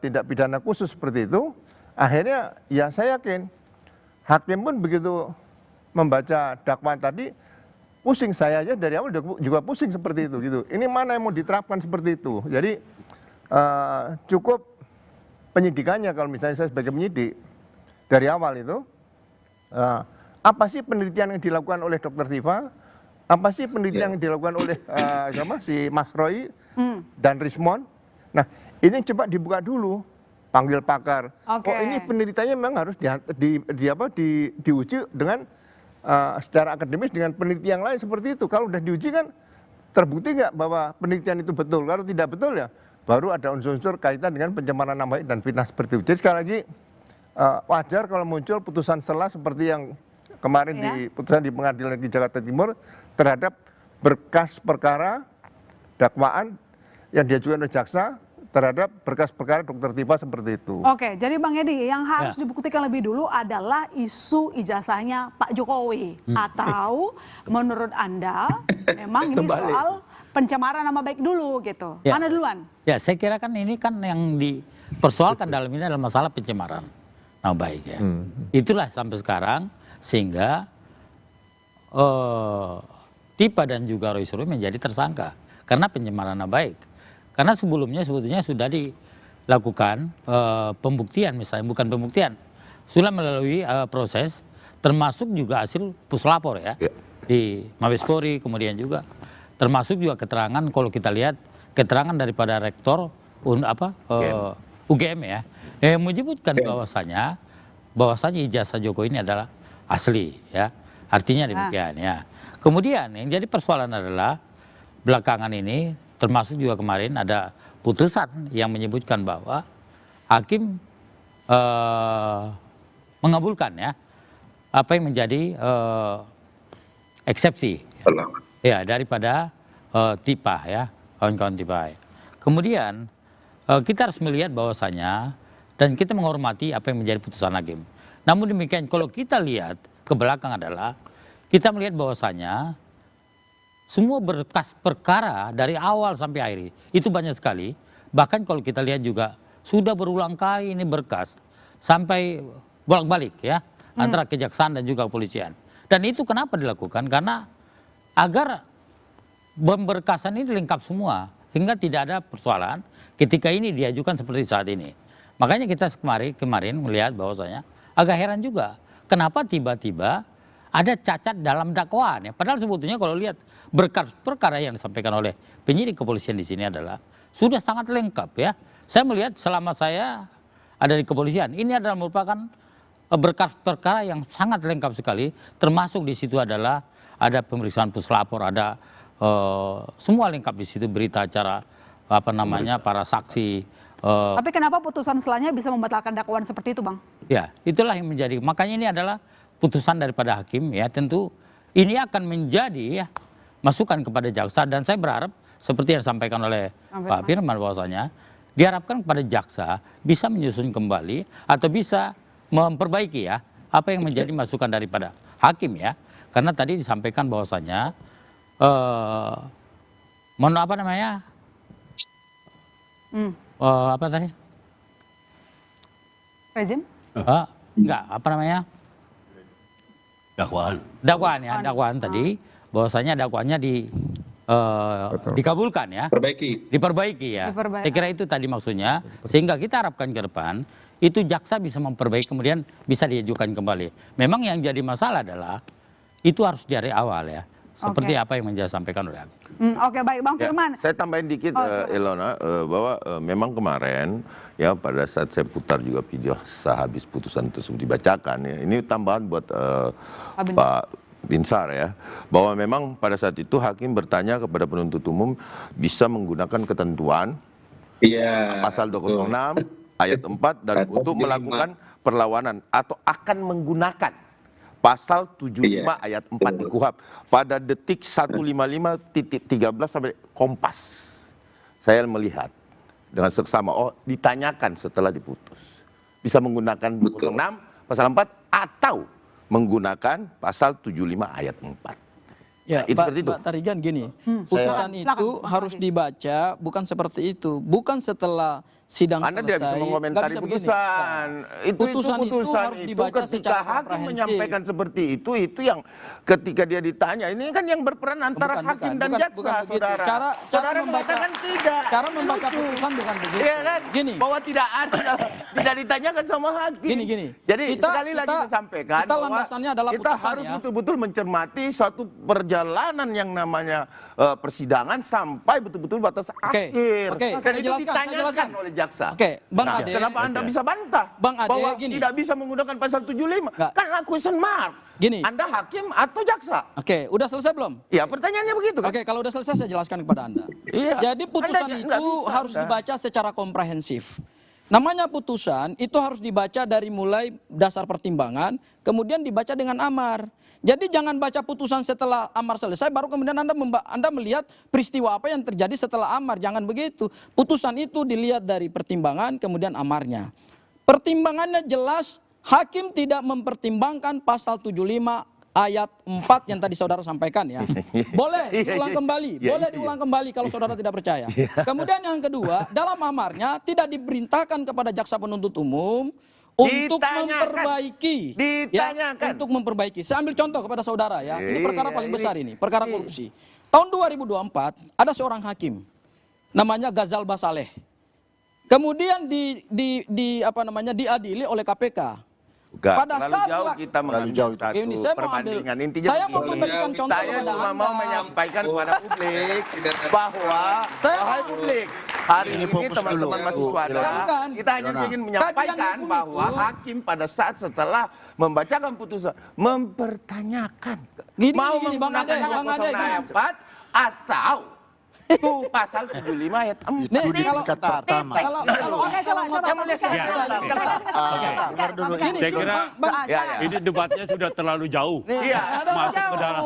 tindak pidana khusus seperti itu, akhirnya ya saya yakin hakim pun begitu membaca dakwaan tadi pusing, saya aja dari awal juga pusing seperti itu gitu. Ini mana yang mau diterapkan seperti itu. Jadi cukup penyidikannya kalau misalnya saya sebagai penyidik dari awal itu apa sih penelitian yang dilakukan oleh Dr. Tifa, apa sih penelitian yang dilakukan oleh si Mas Roy dan Rismond. Nah, ini coba dibuka dulu panggil pakar. Oke. Oh ini penelitiannya memang harus diuji dengan secara akademis dengan penelitian lain seperti itu. Kalau udah diuji kan terbukti nggak bahwa penelitian itu betul. Kalau tidak betul ya baru ada unsur-unsur kaitan dengan pencemaran nama baik dan fitnah seperti itu. Jadi sekali lagi wajar kalau muncul putusan sela seperti yang kemarin di putusan di Pengadilan Negeri Jakarta Timur terhadap berkas perkara dakwaan yang diajukan oleh jaksa terhadap berkas perkara Dr. Tifa seperti itu. Oke, jadi Bang Edi, yang harus dibuktikan lebih dulu adalah isu ijazahnya Pak Jokowi. Atau menurut Anda memang ini soal pencemaran nama baik dulu gitu. Ya. Mana duluan? Ya, saya kira kan ini kan yang dipersoalkan dalam ini adalah masalah pencemaran nama baik ya. Itulah sampai sekarang sehingga Tifa dan juga Roy Suryo menjadi tersangka karena pencemaran nama baik. Karena sebelumnya sebetulnya sudah dilakukan pembuktian misalnya, bukan pembuktian, sudah melalui proses termasuk juga hasil puslapor ya, di Mabes Polri, kemudian juga termasuk juga keterangan kalau kita lihat keterangan daripada rektor UGM ya, yang menyebutkan bahwasanya ijazah Jokowi ini adalah asli ya, artinya demikian ya. Kemudian yang jadi persoalan adalah belakangan ini termasuk juga kemarin ada putusan yang menyebutkan bahwa hakim mengabulkan ya apa yang menjadi eksepsi ya daripada Tifa ya, kawan-kawan Tifa. Kemudian kita harus melihat bahwasanya dan kita menghormati apa yang menjadi putusan hakim. Namun demikian kalau kita lihat ke belakang adalah kita melihat bahwasanya semua berkas perkara dari awal sampai akhir itu banyak sekali. Bahkan kalau kita lihat juga sudah berulang kali ini berkas sampai bolak-balik ya antara kejaksaan dan juga kepolisian. Dan itu kenapa dilakukan? Karena agar pemberkasan ini lengkap semua hingga tidak ada persoalan ketika ini diajukan seperti saat ini. Makanya kita kemarin melihat bahwasanya agak heran juga kenapa tiba-tiba ada cacat dalam dakwaan ya. Padahal sebetulnya kalau lihat berkas perkara yang disampaikan oleh penyidik kepolisian di sini adalah sudah sangat lengkap ya. Saya melihat selama saya ada di kepolisian ini adalah merupakan berkas perkara yang sangat lengkap sekali. Termasuk di situ adalah ada pemeriksaan puslapor, ada semua lengkap di situ, berita acara para saksi. Tapi kenapa putusan selanya bisa membatalkan dakwaan seperti itu, Bang? Ya, itulah yang menjadi. Makanya ini adalah putusan daripada hakim ya, tentu ini akan menjadi ya masukan kepada jaksa, dan saya berharap seperti yang disampaikan oleh Pak Firman bahwasanya diharapkan kepada jaksa bisa menyusun kembali atau bisa memperbaiki ya apa yang menjadi masukan daripada hakim ya, karena tadi disampaikan bahwasanya apa tadi? Rezim? Enggak, dakwaan ya, dakwaan tadi bahwasanya dakwaannya dikabulkan ya, diperbaiki ya. Saya kira itu tadi maksudnya, sehingga kita harapkan ke depan itu jaksa bisa memperbaiki kemudian bisa diajukan kembali. Memang yang jadi masalah adalah itu harus dari awal ya, seperti apa yang disampaikan oleh hakim. Oke, baik Bang Firman. Saya tambahin dikit Ilona, bahwa memang kemarin ya pada saat saya putar juga video sehabis putusan tersebut dibacakan ya, ini tambahan buat Pak Binsar ya, bahwa memang pada saat itu hakim bertanya kepada penuntut umum bisa menggunakan ketentuan pasal 206 ayat 4 dan untuk melakukan perlawanan atau akan menggunakan pasal 75 ayat 4 di KUHP pada detik 155.13 sampai Kompas. Saya melihat dengan seksama, ditanyakan setelah diputus. Bisa menggunakan 206 pasal 4 atau menggunakan pasal 75 ayat 4. Ya, Pak Tarigan gini, putusan itu harus dibaca bukan seperti itu, bukan setelah sidang Anda selesai. tidak bisa mengomentari putusan. Putusan itu harus dibaca secara hakim menyampaikan seperti itu yang ketika dia ditanya, ini kan yang berperan antara hakim dan jaksa, saudara. Cara membaca putusan bukan begitu. Iya kan? Gini, bahwa tidak ada, tidak ditanyakan sama hakim. Gini. Jadi sekali lagi disampaikan bahwa kita harus betul-betul mencermati suatu perjalanan yang namanya persidangan sampai betul-betul batas akhir. Oke, dan itu ditanyakan oleh jaksa. Oke, Bang Ade. Kenapa Anda bisa bantah? Bang Ade, bahwa gini. tidak bisa menggunakan pasal 75? Kan question mark. Gini. Anda hakim atau jaksa? Oke, udah selesai belum? Ya, pertanyaannya begitu kan? Oke, kalau udah selesai saya jelaskan kepada Anda. Iya. Jadi putusan Anda itu nggak bisa, harus Anda. dibaca secara komprehensif. Namanya putusan itu harus dibaca dari mulai dasar pertimbangan, kemudian dibaca dengan amar. Jadi jangan baca putusan setelah amar selesai, baru kemudian Anda melihat peristiwa apa yang terjadi setelah amar. Jangan begitu. Putusan itu dilihat dari pertimbangan, kemudian amarnya. Pertimbangannya jelas, hakim tidak mempertimbangkan pasal 75 ayat 4 yang tadi saudara sampaikan ya. Boleh diulang kembali, boleh diulang kembali kalau saudara tidak percaya. Kemudian yang kedua, dalam amarnya tidak diperintahkan kepada jaksa penuntut umum untuk memperbaiki, ya, untuk memperbaiki. Saya ambil contoh kepada saudara ya. Ini perkara paling besar ini, perkara korupsi. Tahun 2024 ada seorang hakim namanya Ghazal Basaleh. Kemudian diadili oleh KPK. Bukan, Pada terlalu saat jauh kita mengambil satu ini saya mau perbandingan. Intinya saya mau begini, memberikan contoh saya kepada cuma Anda. mau menyampaikan kepada publik bahwa wahai publik, hari ini teman-teman mahasiswa kita hanya ingin menyampaikan bahwa hakim pada saat setelah membacakan putusan mempertanyakan mau menggunakan pasal 4 atau itu pasal 75 ayat 4. Itu kalau pertama. Oke, coba. Dengar dulu ini. Saya kira ini debatnya sudah terlalu jauh. Masuk ke dalam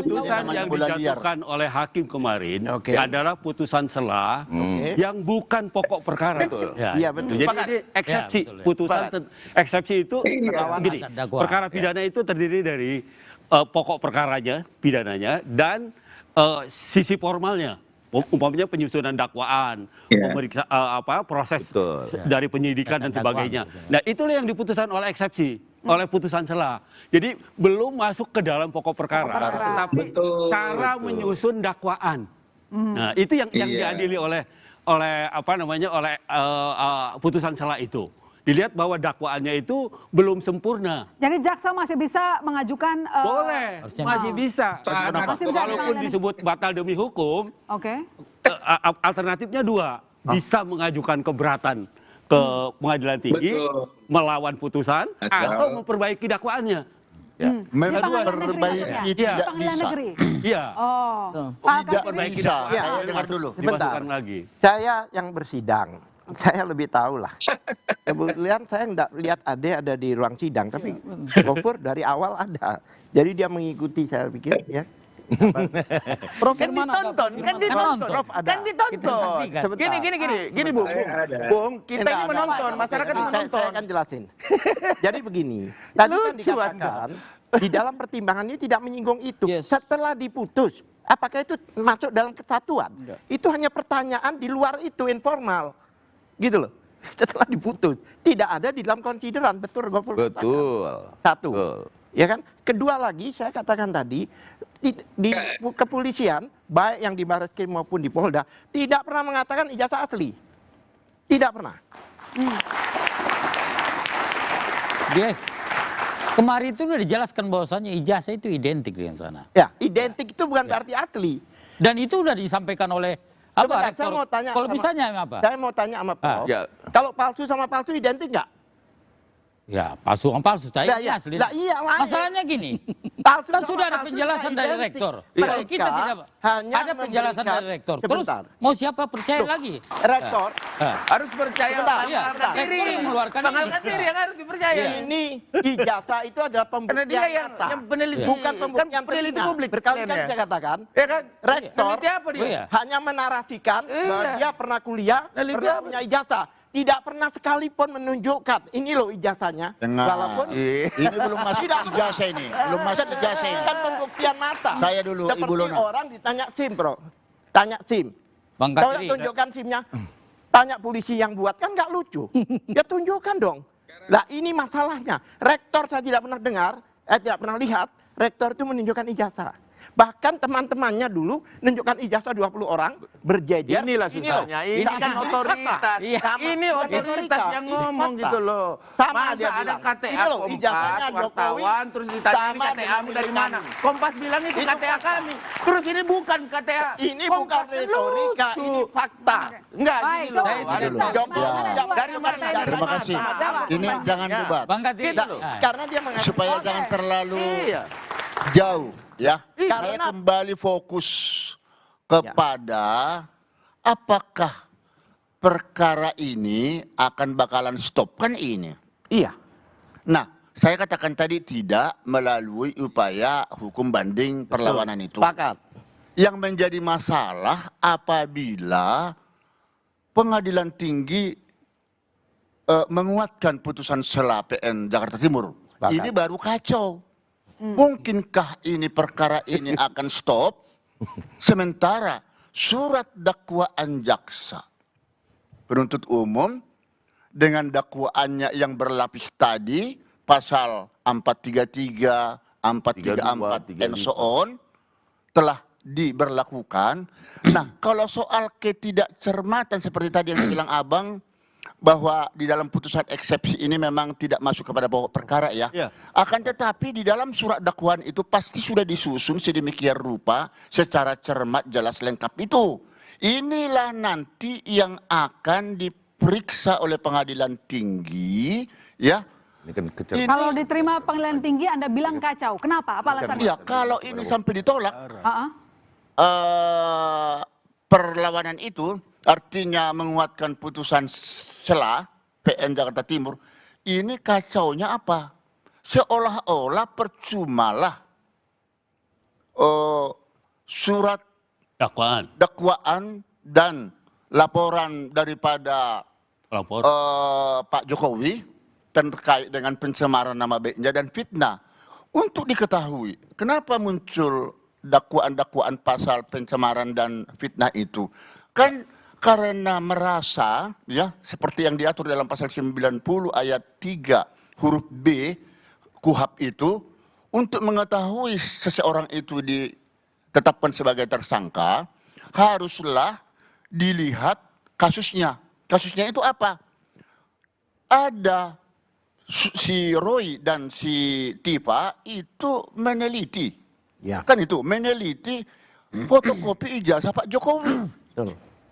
putusan yang dijatuhkan oleh hakim kemarin adalah putusan sela yang bukan pokok perkara. Iya, betul. Jadi ini eksepsi. Putusan eksepsi itu gini, perkara pidana itu terdiri dari pokok perkaranya, pidananya, dan sisi formalnya, umpamanya penyusunan dakwaan, memeriksa proses dari penyidikan dan sebagainya. Nah, itulah yang diputuskan oleh eksepsi, oleh putusan sela. Jadi belum masuk ke dalam pokok perkara, tetapi cara menyusun dakwaan. Nah, itu yang diadili oleh putusan sela itu. Dilihat bahwa dakwaannya itu belum sempurna. Jadi jaksa masih bisa mengajukan boleh, masih bisa. Walaupun disebut batal demi hukum, alternatifnya dua, bisa mengajukan keberatan ke pengadilan tinggi, melawan putusan, atau memperbaiki dakwaannya. Memperbaiki tidak bisa. Iya. Tidak bisa. Dengar dulu. Sebentar. Saya yang bersidang. Saya lebih tahu lah. Kemudian saya nggak lihat Ade ada di ruang sidang, tapi Gofur dari awal ada. Jadi dia mengikuti, saya pikir ya. Kan ditonton. Gini Bung, kita ini menonton, masyarakat menonton. Saya akan jelasin. Jadi begini, tadi kan dikatakan di dalam pertimbangannya tidak menyinggung itu. Setelah diputus, apakah itu masuk dalam kesatuan? Itu hanya pertanyaan di luar itu, informal. Gitu loh, setelah diputus tidak ada di dalam konsideran, betul Gofur? Betul. Satu, ya kan? Kedua lagi saya katakan tadi di kepolisian baik yang di Barreskrim maupun di Polda tidak pernah mengatakan ijazah asli, tidak pernah. Kemarin itu sudah dijelaskan bahwasannya ijazah itu identik dengan sana. Ya, identik itu bukan berarti asli. Dan itu sudah disampaikan oleh Sebentar, saya mau tanya kalau misalnya apa? Saya mau tanya sama Prof. Kalau palsu sama palsu identik nggak? Ya, palsu sama palsu, saya asli. Masalahnya gini, kan sudah ada penjelasan dari rektor. Kita tidak ada penjelasan dari rektor. Terus mau siapa percaya lagi? Rektor harus percaya. Rektor yang mengeluarkan diri yang harus dipercaya. Ini ijazah itu adalah pembuktian dia yang peneliti, bukan pembuktian peneliti publik. Berkali-kali saya katakan, ya kan? Rektor apa dia? hanya menarasikan bahwa dia pernah kuliah, pernah punya ijazah. Tidak pernah sekalipun menunjukkan ini loh ijazahnya. Walaupun ini belum masuk ijazah ini, belum masuk ijazah ini. Kan pembuktian mata. Saya dulu, seperti Ibu Lona. orang ditanya SIM, Bro. Tanya SIM. Bang Tahu tunjukkan SIM-nya. Tanya polisi yang buat, kan nggak lucu. Ya tunjukkan dong. Nah ini masalahnya. Rektor saya tidak pernah dengar, tidak pernah lihat rektor itu menunjukkan ijazah. Bahkan teman-temannya dulu menunjukkan ijazah 20 orang berjejer. Inilah susahnya. Ini kan otoritas. Ini otoritas yang ngomong gitu loh. Sama Masa dia ada bilang. KTA Ini loh, ijazahnya Kompas, wartawan, terus ditanya ini KTA-mu dari mana? Kompas bilang itu KTA kami. Terus ini bukan KTA. Ini bukan retorika, ini fakta. Enggak, Baik, gini loh. Dari mana? Terima kasih. Ini jangan debat. Karena dia mengatakan Supaya jangan terlalu jauh ya. Saya Karena- kembali fokus kepada apakah perkara ini akan bakalan stop kan ini. Iya. Nah, saya katakan tadi tidak melalui upaya hukum banding perlawanan itu. Sepakat. Yang menjadi masalah apabila pengadilan tinggi menguatkan putusan sela PN Jakarta Timur. Sepakat. Ini baru kacau. Mungkinkah ini perkara ini akan stop sementara surat dakwaan jaksa penuntut umum dengan dakwaannya yang berlapis tadi pasal 433, 434 and so on telah diberlakukan. Nah, kalau soal ketidakcermatan seperti tadi yang dibilang Abang bahwa di dalam putusan eksepsi ini memang tidak masuk kepada pokok perkara ya. Akan tetapi di dalam surat dakwaan itu pasti sudah disusun sedemikian rupa secara cermat, jelas, lengkap itu. Inilah nanti yang akan diperiksa oleh pengadilan tinggi ya. Kalau diterima pengadilan tinggi Anda bilang kacau. Kenapa? Apa alasannya? Iya, kalau ini sampai ditolak perlawanan itu artinya menguatkan putusan sela PN Jakarta Timur, ini kacaunya apa? Seolah-olah percumalah surat dakwaan dan laporan daripada Pak Jokowi terkait dengan pencemaran nama baiknya dan fitnah. Untuk diketahui kenapa muncul dakwaan-dakwaan pasal pencemaran dan fitnah itu, kan karena merasa ya seperti yang diatur dalam pasal 90 ayat 3 huruf B KUHP itu, untuk mengetahui seseorang itu ditetapkan sebagai tersangka haruslah dilihat kasusnya. Kasusnya itu apa? Ada si Roy dan si Tifa itu meneliti. Kan itu meneliti fotokopi ijazah Pak Jokowi.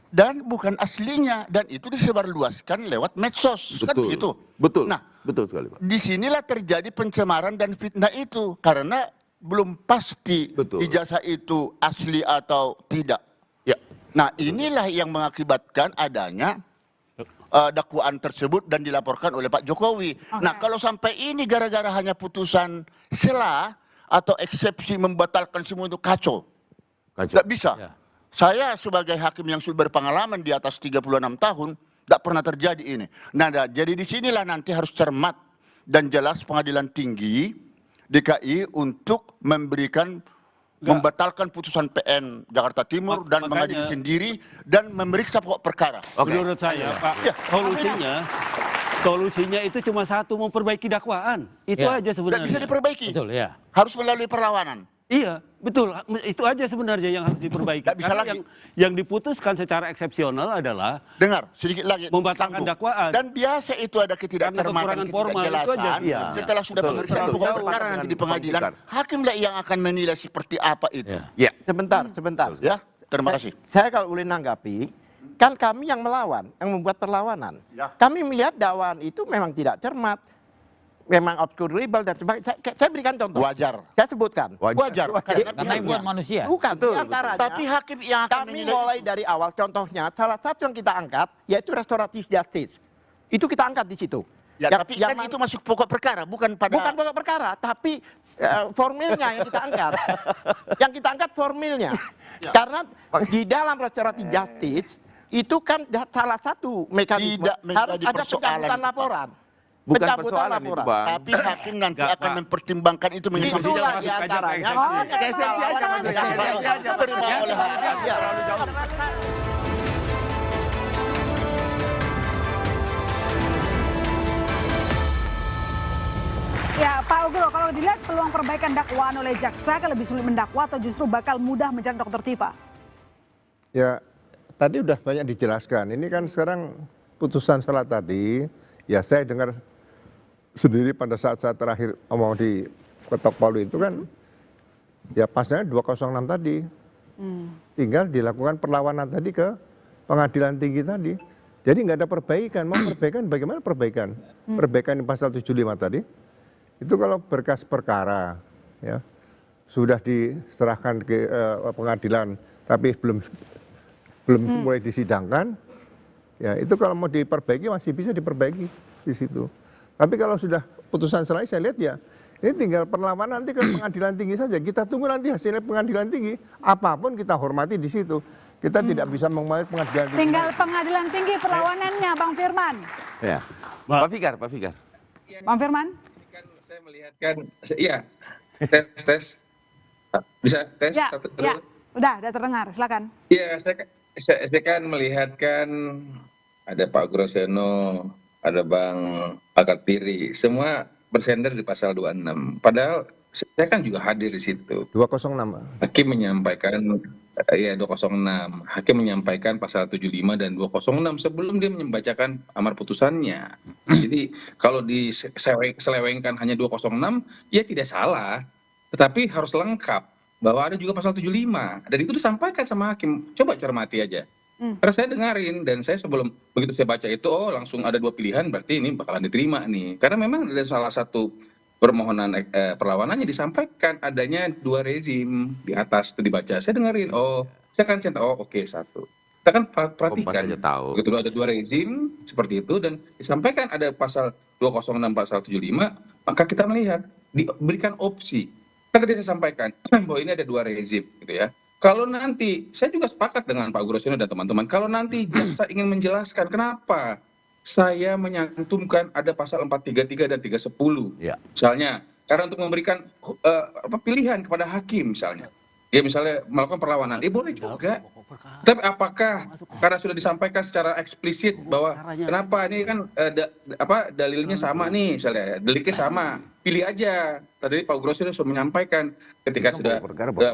Dan bukan aslinya, dan itu disebarluaskan lewat medsos. Kan begitu. Betul. Nah, betul sekali, Pak. disinilah terjadi pencemaran dan fitnah itu karena belum pasti ijazah itu asli atau tidak. Nah, inilah yang mengakibatkan adanya dakwaan tersebut dan dilaporkan oleh Pak Jokowi. Nah, kalau sampai ini gara-gara hanya putusan sela atau eksepsi membatalkan semua itu kacau. Tidak bisa. Saya sebagai hakim yang sudah berpengalaman di atas 36 tahun, tidak pernah terjadi ini. Nah, jadi disinilah nanti harus cermat dan jelas pengadilan tinggi DKI untuk memberikan membatalkan putusan PN Jakarta Timur dan mengadili sendiri dan memeriksa pokok perkara. Menurut saya, Pak, solusinya itu cuma satu, memperbaiki dakwaan. Itu aja sebenarnya. Tidak bisa diperbaiki. Betul, ya. Harus melalui perlawanan. Iya, betul. Itu aja sebenarnya yang harus diperbaiki. Bisa karena lagi. yang diputuskan secara eksepsional adalah dengar sedikit lagi membatalkan dakwaan. Dan biasa itu ada ketidakcermatan, ketidakjelasan. Setelah sudah pemeriksaan pokok perkara nanti di pengadilan, hakimlah yang akan menilai seperti apa itu. Ya. Sebentar. Ya, terima kasih. Saya kalau boleh nanggapi, kan kami yang melawan, yang membuat perlawanan. Kami melihat dakwaan itu memang tidak cermat. Memang obscure libel dan sebagainya. Saya berikan contoh. Wajar. Saya sebutkan. Wajar. Karena buat manusia. Bukan. Diantaranya. Tapi hakim yang akan kami mulai dari awal. Contohnya, salah satu yang kita angkat yaitu restoratif justice. Itu kita angkat di situ. Ya, tapi kan itu masuk pokok perkara, bukan pada. Bukan pokok perkara, tapi formilnya yang kita angkat. Yang kita angkat formilnya. Karena di dalam restoratif justice itu kan salah satu mekanisme harus ada pencabutan laporan. Bukan pencabutan persoalan itu, laporan. Bang. Tapi hakim nanti akan mempertimbangkan itu menjadi Itulah diantaranya. Eksepsi aja, terima oleh hakim. Ya, Pak Ugro, kalau dilihat peluang perbaikan dakwaan oleh jaksa akan lebih sulit mendakwa atau justru bakal mudah menjerat Dr. Tifa? Ya, tadi udah banyak dijelaskan. Ini kan sekarang putusan selah tadi, ya saya dengar sendiri pada saat-saat terakhir omong di Ketok Palu itu kan, ya pasalnya 206 tadi. Tinggal dilakukan perlawanan tadi ke pengadilan tinggi tadi. Jadi nggak ada perbaikan. Mau perbaikan bagaimana perbaikan? Perbaikan di pasal 75 tadi. Itu kalau berkas perkara ya sudah diserahkan ke pengadilan tapi belum mulai disidangkan, ya itu kalau mau diperbaiki masih bisa diperbaiki di situ. Tapi kalau sudah putusan selesai, saya lihat ya ini tinggal perlawanan nanti ke pengadilan tinggi saja. Kita tunggu nanti hasilnya pengadilan tinggi, apapun kita hormati di situ. Kita tidak bisa menguasai pengadilan tinggi. Tinggal pengadilan tinggi perlawanannya, Bang Firman. Ya, Pak Fikar. Bang Firman. Saya melihatkan, iya, tes. Bisa tes? Ya, satu ya. Udah terdengar, silakan. Iya, saya kan melihatkan ada Pak Groseno, ada Bang Alkartiri, semua bersender di pasal 26. Padahal saya kan juga hadir di situ. 206. Hakim menyampaikan, ya 206. Hakim menyampaikan pasal 75 dan 206 sebelum dia membacakan amar putusannya. Jadi kalau diselewengkan hanya 206, ya tidak salah. Tetapi harus lengkap bahwa ada juga pasal 75. Dan itu disampaikan sama hakim. Coba cermati aja. Karena saya dengarin dan saya sebelum begitu saya baca itu, oh langsung ada dua pilihan, berarti ini bakalan diterima nih. Karena memang ada salah satu permohonan perlawanannya disampaikan adanya dua rezim di atas itu dibaca. Saya dengerin, oh saya kan cinta, oh oke, satu. Kita kan perhatikan, begitu ada dua rezim seperti itu dan disampaikan ada pasal 206 pasal 75, maka kita melihat diberikan opsi. Kan tadi saya sampaikan bahwa ini ada dua rezim gitu ya. Kalau nanti, saya juga sepakat dengan Pak Groseno dan teman-teman, kalau nanti jaksa ingin menjelaskan kenapa saya menyantumkan ada pasal 433 dan 310, misalnya, karena untuk memberikan pilihan kepada hakim misalnya, dia misalnya melakukan perlawanan, boleh juga. Tapi apakah karena sudah disampaikan secara eksplisit bahwa kenapa ini kan dalilnya sama nih, misalnya deliknya sama, pilih aja. Tadi Pak Groseno sudah menyampaikan ketika sudah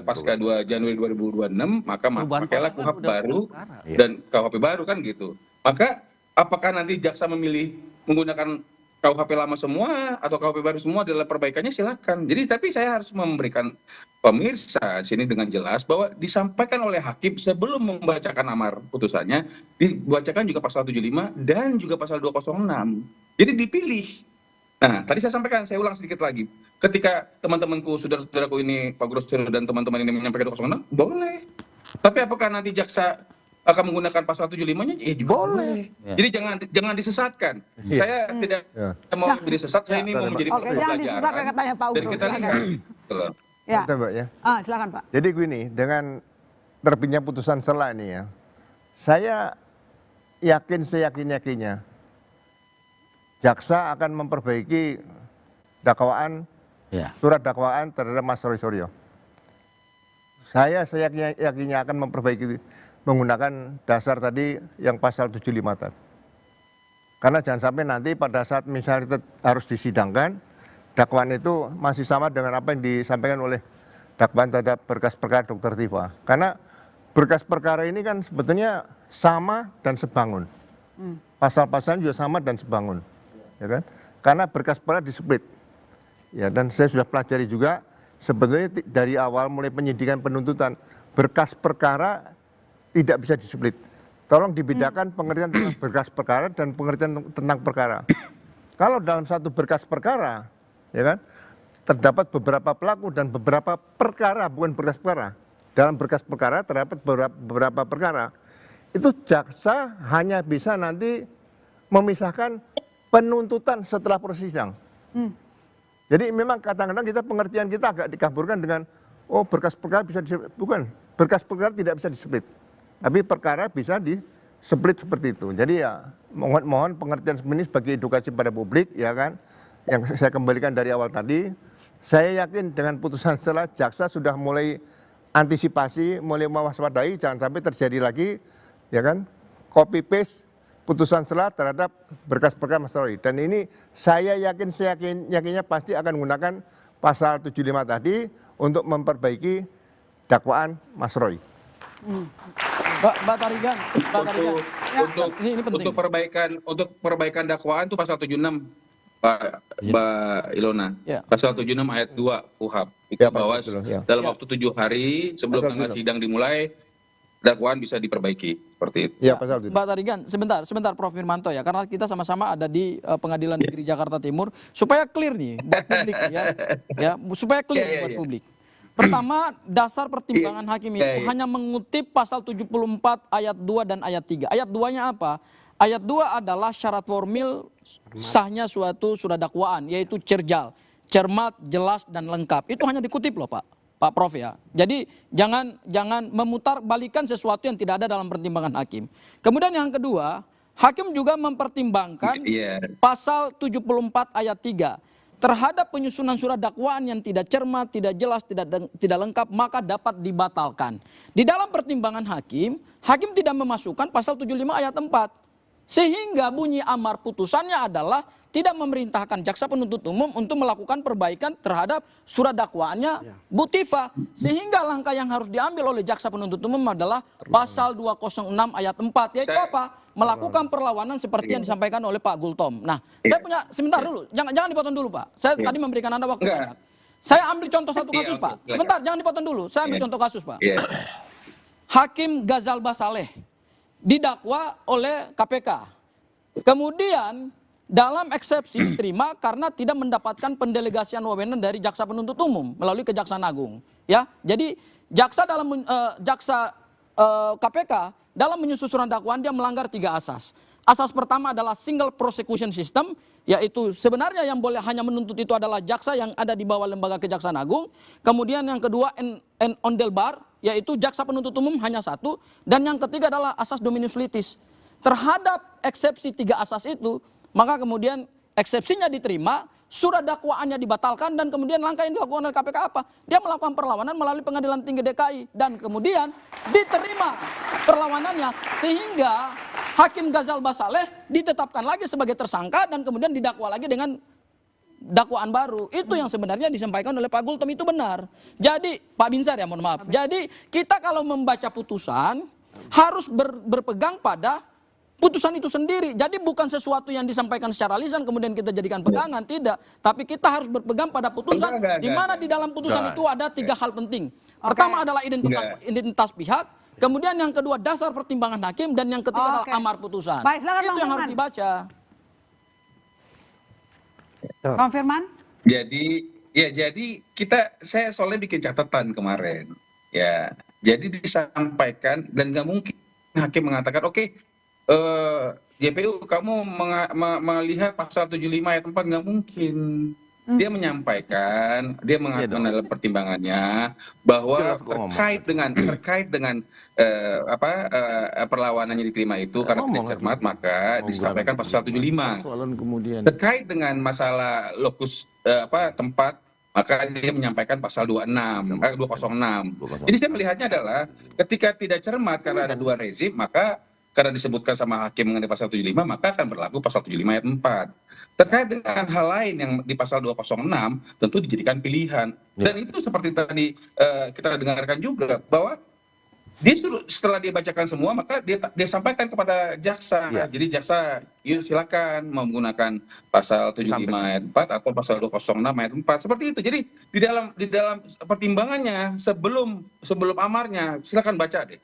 pasca 2 Januari 2026 maka pakailah KUHP baru dan KUHP baru kan gitu. Maka apakah nanti jaksa memilih menggunakan KUHP lama semua atau KUHP baru semua adalah perbaikannya, silakan. Jadi tapi saya harus memberikan pemirsa sini dengan jelas bahwa disampaikan oleh hakim sebelum membacakan amar putusannya, dibacakan juga pasal 75 dan juga pasal 206. Jadi dipilih. Nah, tadi saya sampaikan, saya ulang sedikit lagi. Ketika teman-temanku, saudara-saudaraku ini, Pak Groseno dan teman-teman ini menyampaikan 206, boleh. Tapi apakah nanti jaksa akan menggunakan pasal 75-nya? Ya juga boleh. Ya. Jadi jangan disesatkan. Saya tidak mau menjadi sesat, saya ini mau menjadi pelajaran. Jangan disesatkan katanya Pak Ugro. Dan kita lihat. Ya. Mbak, ya. Silakan Pak. Jadi gini, dengan terbitnya putusan selah ini ya, saya yakin seyakin-yakinnya jaksa akan memperbaiki dakwaan, surat dakwaan terhadap Mas Roy Suryo. Saya yakinnya akan memperbaiki menggunakan dasar tadi yang pasal 75 tadi. Karena jangan sampai nanti pada saat misalnya harus disidangkan, dakwaan itu masih sama dengan apa yang disampaikan oleh dakwaan terhadap berkas perkara Dr. Tifa. Karena berkas perkara ini kan sebetulnya sama dan sebangun. Pasal-pasalnya juga sama dan sebangun. Ya kan? Karena berkas perkara displit. Ya, dan saya sudah pelajari juga sebetulnya dari awal mulai penyidikan penuntutan berkas perkara tidak bisa displit. Tolong dibedakan pengertian tentang berkas perkara dan pengertian tentang perkara. Kalau dalam satu berkas perkara, ya kan, terdapat beberapa pelaku dan beberapa perkara, bukan berkas perkara. Dalam berkas perkara terdapat beberapa perkara. Itu jaksa hanya bisa nanti memisahkan penuntutan setelah proses sidang. Jadi memang kadang-kadang kita pengertian kita agak dikaburkan dengan berkas perkara bisa disebut. Bukan, berkas perkara tidak bisa disebut. Tapi perkara bisa di-split seperti itu. Jadi ya mohon pengertian ini sebagai edukasi pada publik, ya kan. Yang saya kembalikan dari awal tadi, saya yakin dengan putusan selah jaksa sudah mulai antisipasi, mulai mewaspadai, jangan sampai terjadi lagi, ya kan, copy paste putusan selah terhadap berkas-berkas Mas Roy. Dan ini saya yakinnya pasti akan menggunakan pasal 75 tadi untuk memperbaiki dakwaan Mas Roy. Mbak Tarigan. Ini penting. Untuk perbaikan dakwaan itu pasal 76, Mbak Ilona. Ya. Pasal 76 ayat 2 KUHP. Itu bahwa dalam waktu 7 hari sebelum tanggal sidang dimulai, dakwaan bisa diperbaiki seperti itu. Ya, pasal itu. Mbak Tarigan, sebentar Prof Firmanto ya, karena kita sama-sama ada di Pengadilan Negeri Jakarta Timur, supaya clear nih buat publik ya, supaya clear buat publik. Pertama, dasar pertimbangan hakim itu hanya mengutip pasal 74 ayat 2 dan ayat 3. Ayat 2-nya apa? Ayat 2 adalah syarat formil sahnya suatu surat dakwaan, yaitu cermat, jelas dan lengkap. Itu hanya dikutip loh Pak Prof ya. Jadi jangan memutar balikan sesuatu yang tidak ada dalam pertimbangan hakim. Kemudian yang kedua, hakim juga mempertimbangkan pasal 74 ayat 3. Terhadap penyusunan surat dakwaan yang tidak cermat, tidak jelas, tidak lengkap, maka dapat dibatalkan. Di dalam pertimbangan hakim tidak memasukkan pasal 75 ayat 4. Sehingga bunyi amar putusannya adalah tidak memerintahkan jaksa penuntut umum untuk melakukan perbaikan terhadap surat dakwaannya Bu Tifa. Sehingga langkah yang harus diambil oleh jaksa penuntut umum adalah pasal 206 ayat 4. Yaitu apa? Melakukan perlawanan seperti yang disampaikan oleh Pak Gultom. Nah, saya punya, sebentar dulu, jangan dipotong dulu Pak. Saya tadi memberikan Anda waktu banyak. Saya ambil contoh satu kasus Pak. Sebentar, jangan dipotong dulu. Saya ambil contoh kasus Pak. Hakim Ghazal Basaleh didakwa oleh KPK. Kemudian dalam eksepsi diterima karena tidak mendapatkan pendelegasian wewenang dari jaksa penuntut umum melalui Kejaksaan Agung. Ya, jadi jaksa KPK dalam menyusun surat dakwaan dia melanggar 3 asas. Asas pertama adalah single prosecution system, yaitu sebenarnya yang boleh hanya menuntut itu adalah jaksa yang ada di bawah lembaga Kejaksaan Agung. Kemudian yang kedua ondelbar, yaitu jaksa penuntut umum hanya 1. Dan yang ketiga adalah asas dominus litis. Terhadap eksepsi 3 asas itu, maka kemudian eksepsinya diterima, surat dakwaannya dibatalkan, dan kemudian langkah yang dilakukan oleh KPK apa? Dia melakukan perlawanan melalui Pengadilan Tinggi DKI, dan kemudian diterima perlawanannya, sehingga Hakim Ghazal Basaleh ditetapkan lagi sebagai tersangka dan kemudian didakwa lagi dengan dakwaan baru. Itu yang sebenarnya disampaikan oleh Pak Gultom, itu benar. Jadi Pak Binsar ya, mohon maaf. Jadi kita kalau membaca putusan harus berpegang pada putusan itu sendiri. Jadi bukan sesuatu yang disampaikan secara lisan kemudian kita jadikan pegangan, tidak. Tapi kita harus berpegang pada putusan, di mana di dalam putusan itu ada 3 hal penting. Pertama adalah identitas pihak, kemudian yang kedua dasar pertimbangan hakim, dan yang ketiga adalah amar putusan. Baik, silakan, itu yang harus dibaca. Bang Firman? Jadi saya soalnya bikin catatan kemarin. Ya, jadi disampaikan dan nggak mungkin hakim mengatakan oke, JPU kamu melihat pasal 75 ayat 4, nggak mungkin. Dia menyampaikan, dia mengatakan dalam pertimbangannya bahwa terkait dengan perlawanannya diterima itu karena tidak cermat, maka disampaikan pasal 75. Terkait dengan masalah lokus tempat, maka dia menyampaikan pasal 206. Jadi saya melihatnya adalah ketika tidak cermat karena ada 2 rezim, maka karena disebutkan sama hakim mengenai pasal 75, maka akan berlaku pasal 75 ayat 4. Terkait dengan hal lain yang di pasal 206, tentu dijadikan pilihan. Dan itu seperti tadi kita dengarkan juga, bahwa dia setelah dia bacakan semua, maka dia sampaikan kepada jaksa. Jadi jaksa, yuk silakan menggunakan pasal 75 ayat 4 atau pasal 206 ayat 4. Seperti itu. Jadi di dalam pertimbangannya sebelum amarnya, silakan baca deh.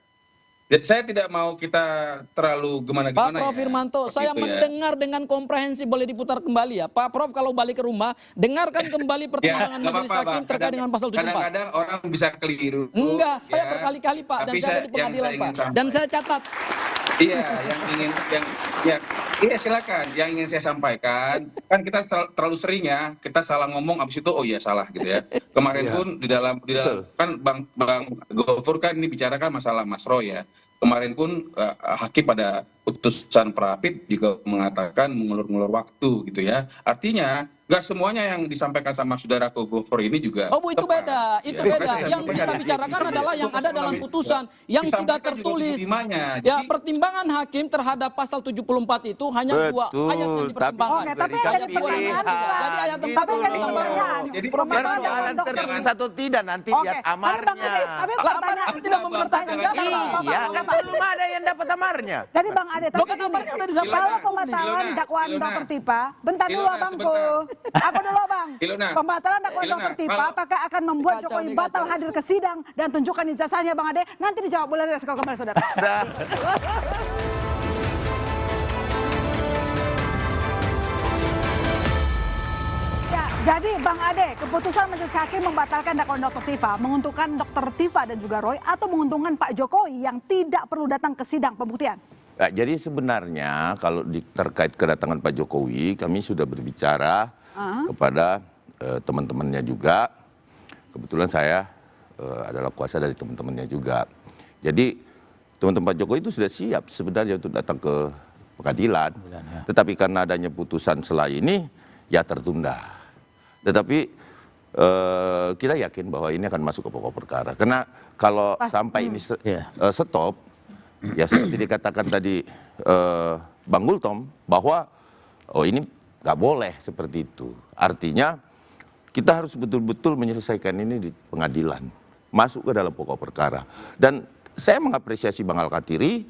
Saya tidak mau kita terlalu gimana-gimana. Pak Prof Firmanto, saya mendengar dengan komprehensif, boleh diputar kembali ya. Pak Prof kalau balik ke rumah, dengarkan kembali pertimbangan majelis hakim terkait dengan pasal 74. Kadang-kadang orang bisa keliru. Enggak, saya berkali-kali Pak, dan saya ada di pengadilan Pak. Dan saya catat. Iya, silakan. Yang ingin saya sampaikan, kan kita terlalu sering ya, kita salah ngomong, abis itu oh iya salah gitu ya. Kemarin pun di dalam kan Bang Gofur kan ini bicarakan masalah Mas Roy ya. Kemarin pun hakim pada putusan Prapit juga mengatakan mengulur-ngulur waktu gitu ya. Artinya nggak semuanya yang disampaikan sama saudara Gofur ini juga. Oh Bu, itu beda, itu beda. Yang kita bicarakan adalah yang ada dalam putusan yang sudah tertulis. Ya, pertimbangan hakim terhadap pasal 74 itu hanya 2 ayat yang dipertimbangkan. Oke, tapi ada pertanyaan. Jadi ayat 4 ditambahkan. Jadi persoalan tertulis atau tidak nanti lihat amarnya. Lah, amarnya tidak mempertanyakan. Iya, kan belum ada yang dapat amarnya. Jadi Bang Ade, tapi amarnya udah disampaikan. Kalau pembatalan dakwaan Dr. Tipa, bentar dulu Abangku. Aku dulu Bang. Pembatalan dakwaan Dr. Tipa apakah akan membuat Jokowi batal hadir ke sidang dan tunjukkan ijazahnya Bang Ade? Nanti dijawab boleh sekali kembali saudara. Ya, jadi Bang Ade, keputusan Majelis Hakim membatalkan dakwaan Dr. Tifa menguntungkan Dr. Tifa dan juga Roy atau menguntungkan Pak Jokowi yang tidak perlu datang ke sidang pembuktian? Ya, jadi sebenarnya kalau terkait kedatangan Pak Jokowi, kami sudah berbicara kepada teman-temannya juga. Kebetulan saya adalah kuasa dari teman-temannya juga. Jadi teman-teman Pak Jokowi itu sudah siap sebenarnya untuk datang ke pengadilan. Tetapi karena adanya putusan selain ini, ya tertunda. Tetapi kita yakin bahwa ini akan masuk ke pokok perkara. Karena kalau sampai ini stop, ya seperti dikatakan tadi Bang Gultom, bahwa ini nggak boleh seperti itu. Artinya kita harus betul-betul menyelesaikan ini di pengadilan, masuk ke dalam pokok perkara. Dan saya mengapresiasi Bang Al-Katiri,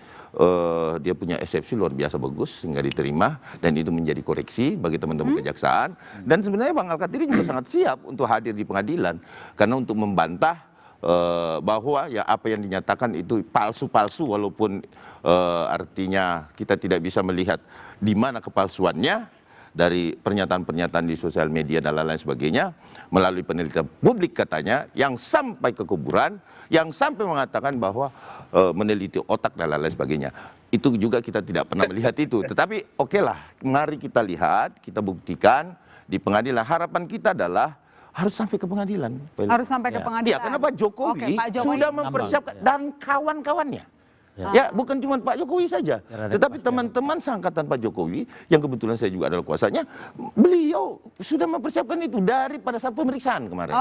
dia punya eksepsi luar biasa bagus sehingga diterima dan itu menjadi koreksi bagi teman-teman kejaksaan. Dan sebenarnya Bang Al-Katiri juga sangat siap untuk hadir di pengadilan karena untuk membantah bahwa ya apa yang dinyatakan itu palsu-palsu, walaupun artinya kita tidak bisa melihat di mana kepalsuannya dari pernyataan-pernyataan di sosial media dan lain-lain sebagainya, melalui penelitian publik katanya yang sampai ke kuburan, yang sampai mengatakan bahwa meneliti otak dan lain-lain sebagainya. Itu juga kita tidak pernah melihat itu. Tetapi oke lah, mari kita lihat, kita buktikan di pengadilan. Harapan kita adalah harus sampai ke pengadilan. Harus sampai ke pengadilan. Ya, karena Pak Jokowi, sudah mempersiapkan dan kawan-kawannya. Ya, bukan cuma Pak Jokowi saja, tetapi teman-teman seangkatan Pak Jokowi yang kebetulan saya juga adalah kuasanya, beliau sudah mempersiapkan itu dari pada saat pemeriksaan kemarin.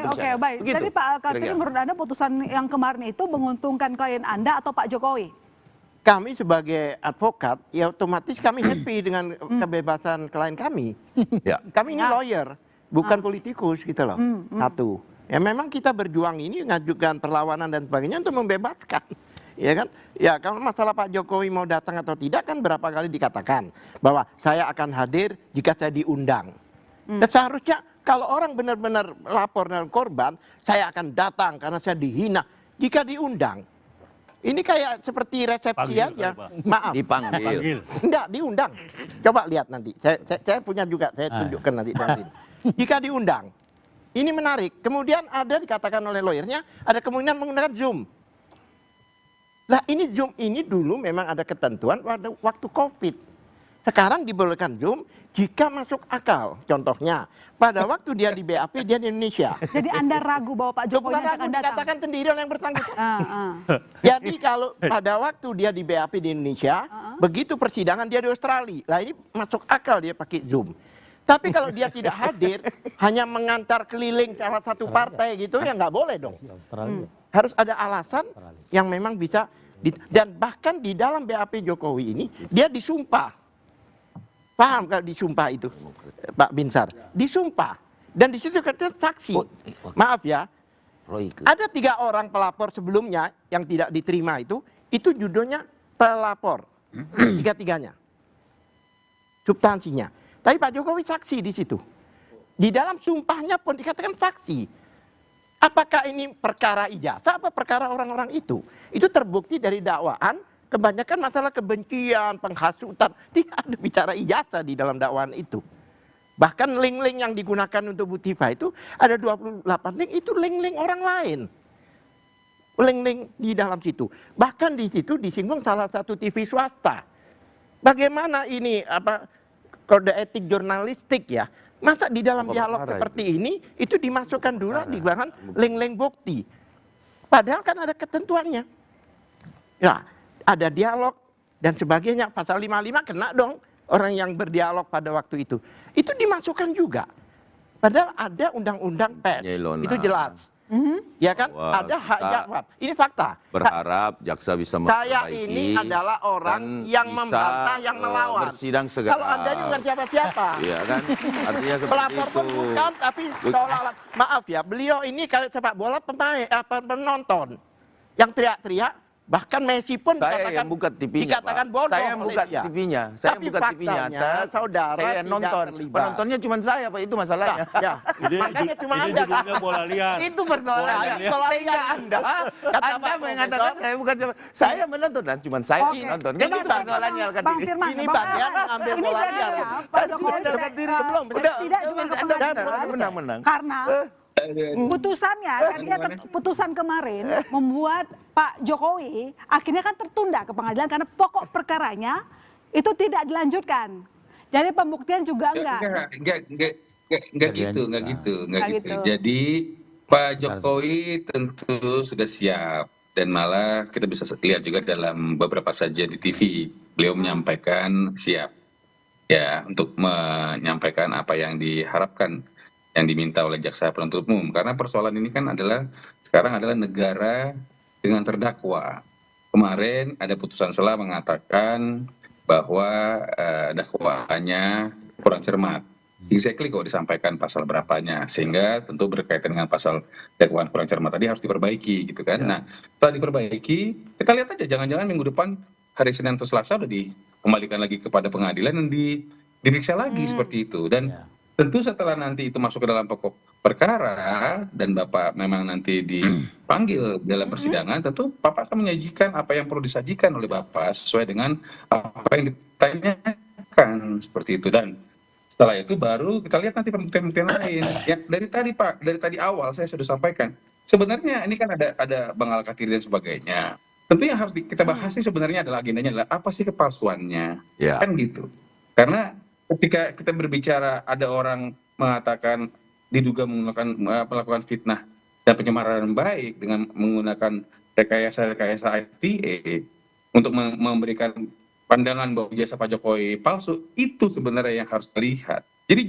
Oke, baik. Begitu, jadi Pak Al-Katiri, menurut Anda putusan yang kemarin itu menguntungkan klien Anda atau Pak Jokowi? Kami sebagai advokat, ya otomatis kami happy dengan kebebasan klien kami. Kami ini lawyer, bukan politikus gitu loh. Satu, ya memang kita berjuang ini mengajukan perlawanan dan sebagainya untuk membebaskan. Ya kan? Ya kalau masalah Pak Jokowi mau datang atau tidak kan berapa kali dikatakan bahwa saya akan hadir jika saya diundang. Dan seharusnya kalau orang benar-benar lapor dan korban, saya akan datang karena saya dihina jika diundang. Ini kayak seperti resepsi aja. Maaf. Dipanggil. Enggak, diundang. Coba lihat nanti. Saya punya juga, saya tunjukkan nanti. Jika diundang. Ini menarik. Kemudian ada dikatakan oleh lawyernya, ada kemungkinan menggunakan Zoom. Lah ini Zoom ini dulu memang ada ketentuan pada waktu COVID. Sekarang dibolehkan Zoom jika masuk akal. Contohnya, pada waktu dia di BAP, dia di Indonesia. Jadi Anda ragu bahwa Pak Jokowi akan datang? Dikatakan sendiri oleh yang bersangkutan. Jadi kalau pada waktu dia di BAP di Indonesia, begitu persidangan dia di Australia. Lah ini masuk akal dia pakai Zoom. Tapi kalau dia tidak hadir, hanya mengantar keliling salah satu partai gitu, ya nggak boleh dong. Harus ada alasan yang memang bisa, dan bahkan di dalam BAP Jokowi ini, dia disumpah. Paham kalau disumpah itu, Pak Binsar? Disumpah. Dan di situ kata saksi. Maaf ya, ada 3 orang pelapor sebelumnya yang tidak diterima itu judulnya pelapor. 3-tiganya. Substansinya. Tapi Pak Jokowi saksi di situ. Di dalam sumpahnya pun dikatakan saksi. Apakah ini perkara ijazah apa perkara orang-orang itu? Itu terbukti dari dakwaan, kebanyakan masalah kebencian, penghasutan. Tidak ada bicara ijazah di dalam dakwaan itu. Bahkan link-link yang digunakan untuk Bu Tifa itu ada 28 link, itu link-link orang lain. Link-link di dalam situ. Bahkan di situ disinggung salah satu TV swasta. Bagaimana ini kode etik jurnalistik ya? Masa di dalam dialog seperti ini itu dimasukkan dulu di bahan link-link bukti. Padahal kan ada ketentuannya. Ya, ada dialog dan sebagainya. Pasal 55 kena dong orang yang berdialog pada waktu itu. Itu dimasukkan juga. Padahal ada undang-undang pers. Itu jelas. Ya kan? Ada hak jawab. Ini fakta. Berharap jaksa bisa memperbaiki. Saya ini adalah orang yang membantah, yang melawan. Bersidang segera. Kalau Anda ini bukan siapa-siapa. Iya kan? Artinya seperti Pelapor pun itu. bukan, tapi seolah-olah, maaf ya, beliau ini kayak sepak bola penonton yang teriak-teriak. Bahkan Messi pun Saya yang buka TV-nya, dikatakan bodoh. Saya yang buka TV-nya. Saya Tapi buka TV-nya. saudara Saya tidak nonton. terlibat. Penontonnya cuma saya, Pak. Itu masalahnya. Makanya cuma Anda kan. Bola liar. Itu persoalannya. Bola liar Anda. Anda mengatakan saya bukan siapa. Saya menonton dan cuma saya nonton. Kan itu persoalannya Bang Firman, ini bagian mengambil bola liar. Pak Jokowi tidak juga ke pengadilan menang. karena putusannya tadinya putusan kemarin membuat Pak Jokowi akhirnya kan tertunda ke pengadilan karena pokok perkaranya itu tidak dilanjutkan. Jadi pembuktian juga enggak gitu. Jadi Pak Jokowi tentu sudah siap dan malah kita bisa lihat juga dalam beberapa sajian di TV beliau menyampaikan siap ya untuk menyampaikan apa yang diharapkan yang diminta oleh jaksa penuntut umum, karena persoalan ini kan sekarang adalah negara dengan terdakwa. Kemarin ada putusan sela mengatakan bahwa dakwaannya kurang cermat. Exactly kok disampaikan pasal berapanya, sehingga tentu berkaitan dengan pasal dakwaan kurang cermat tadi harus diperbaiki gitu kan. Nah, setelah diperbaiki, kita lihat aja jangan-jangan minggu depan hari Senin atau Selasa udah dikembalikan lagi kepada pengadilan dan diperiksa lagi seperti itu. Dan tentu setelah nanti itu masuk ke dalam pokok perkara dan Bapak memang nanti dipanggil dalam persidangan, tentu Bapak akan menyajikan apa yang perlu disajikan oleh Bapak sesuai dengan apa yang ditanyakan seperti itu. Dan setelah itu baru kita lihat nanti pembuktian-pembuktian lain. Ya dari tadi Pak, dari tadi awal saya sudah sampaikan. Sebenarnya ini kan ada Bang Al-Kathiri dan sebagainya. Tentu yang harus kita bahas sih sebenarnya adalah agendanya adalah apa sih kepalsuannya, kan gitu. Karena ketika kita berbicara ada orang mengatakan diduga melakukan fitnah dan penyemaran baik dengan menggunakan rekayasa ITE untuk memberikan pandangan bahwa jasa Pak Jokowi palsu, itu sebenarnya yang harus dilihat. Jadi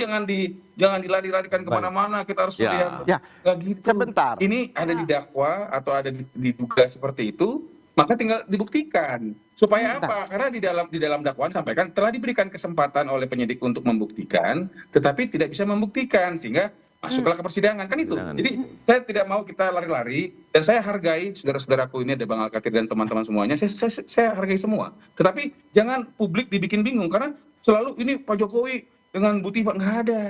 jangan dilari-larikan kemana-mana, kita harus lihat. Nggak gitu. Sebentar. Ini ada didakwa atau ada diduga seperti itu, maka tinggal dibuktikan. Supaya apa? Karena di dalam dakwaan sampaikan telah diberikan kesempatan oleh penyidik untuk membuktikan, tetapi tidak bisa membuktikan sehingga masuklah ke persidangan, kan itu. Jadi saya tidak mau kita lari-lari dan saya hargai saudara-saudaraku ini, ada Bang Al-Kathiri dan teman-teman semuanya. Saya hargai semua. Tetapi jangan publik dibikin bingung karena selalu ini Pak Jokowi dengan Bu Tifa, nggak ada.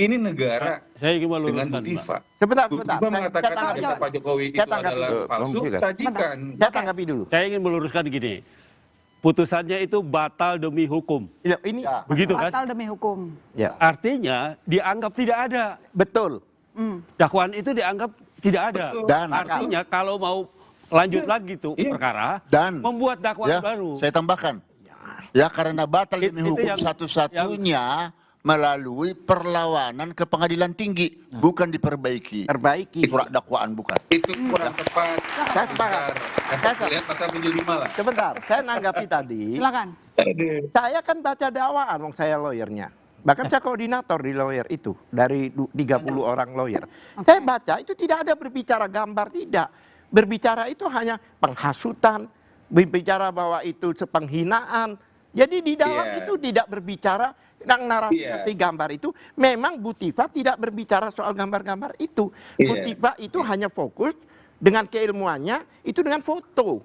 Ini negara saya ingin meluruskan, dengan Bu Tifa. Sebentar. Bu Tifa mengatakan jasa Pak Jokowi itu adalah palsu, sajikan. Saya tanggapi dulu. Saya ingin meluruskan gini. Putusannya itu batal demi hukum. Ya, ini begitu kan? Batal demi hukum. Ya. Artinya dianggap tidak ada. Betul. Dakwaan itu dianggap tidak ada. Dan artinya kalau mau lanjut lagi tuh perkara, dan membuat dakwaan baru. Saya tambahkan. Ya karena batal demi hukum satu-satunya melalui perlawanan ke pengadilan tinggi, bukan diperbaiki. Surat dakwaan bukan. Itu kurang tepat. Saya sepakat. Lihat pasal 75 lah. Sebentar, saya nanggapi tadi. Silakan. Saya kan baca dakwaan, wong saya lawyernya. Bahkan saya koordinator di lawyer itu dari 30 orang lawyer. Saya baca itu tidak ada berbicara gambar, tidak. Berbicara itu hanya penghasutan, berbicara bahwa itu penghinaan. Jadi di dalam itu tidak berbicara tentang narasi gambar itu. Memang Bu Tifa tidak berbicara soal gambar-gambar itu. Bu Tifa itu hanya fokus dengan keilmuannya itu dengan foto.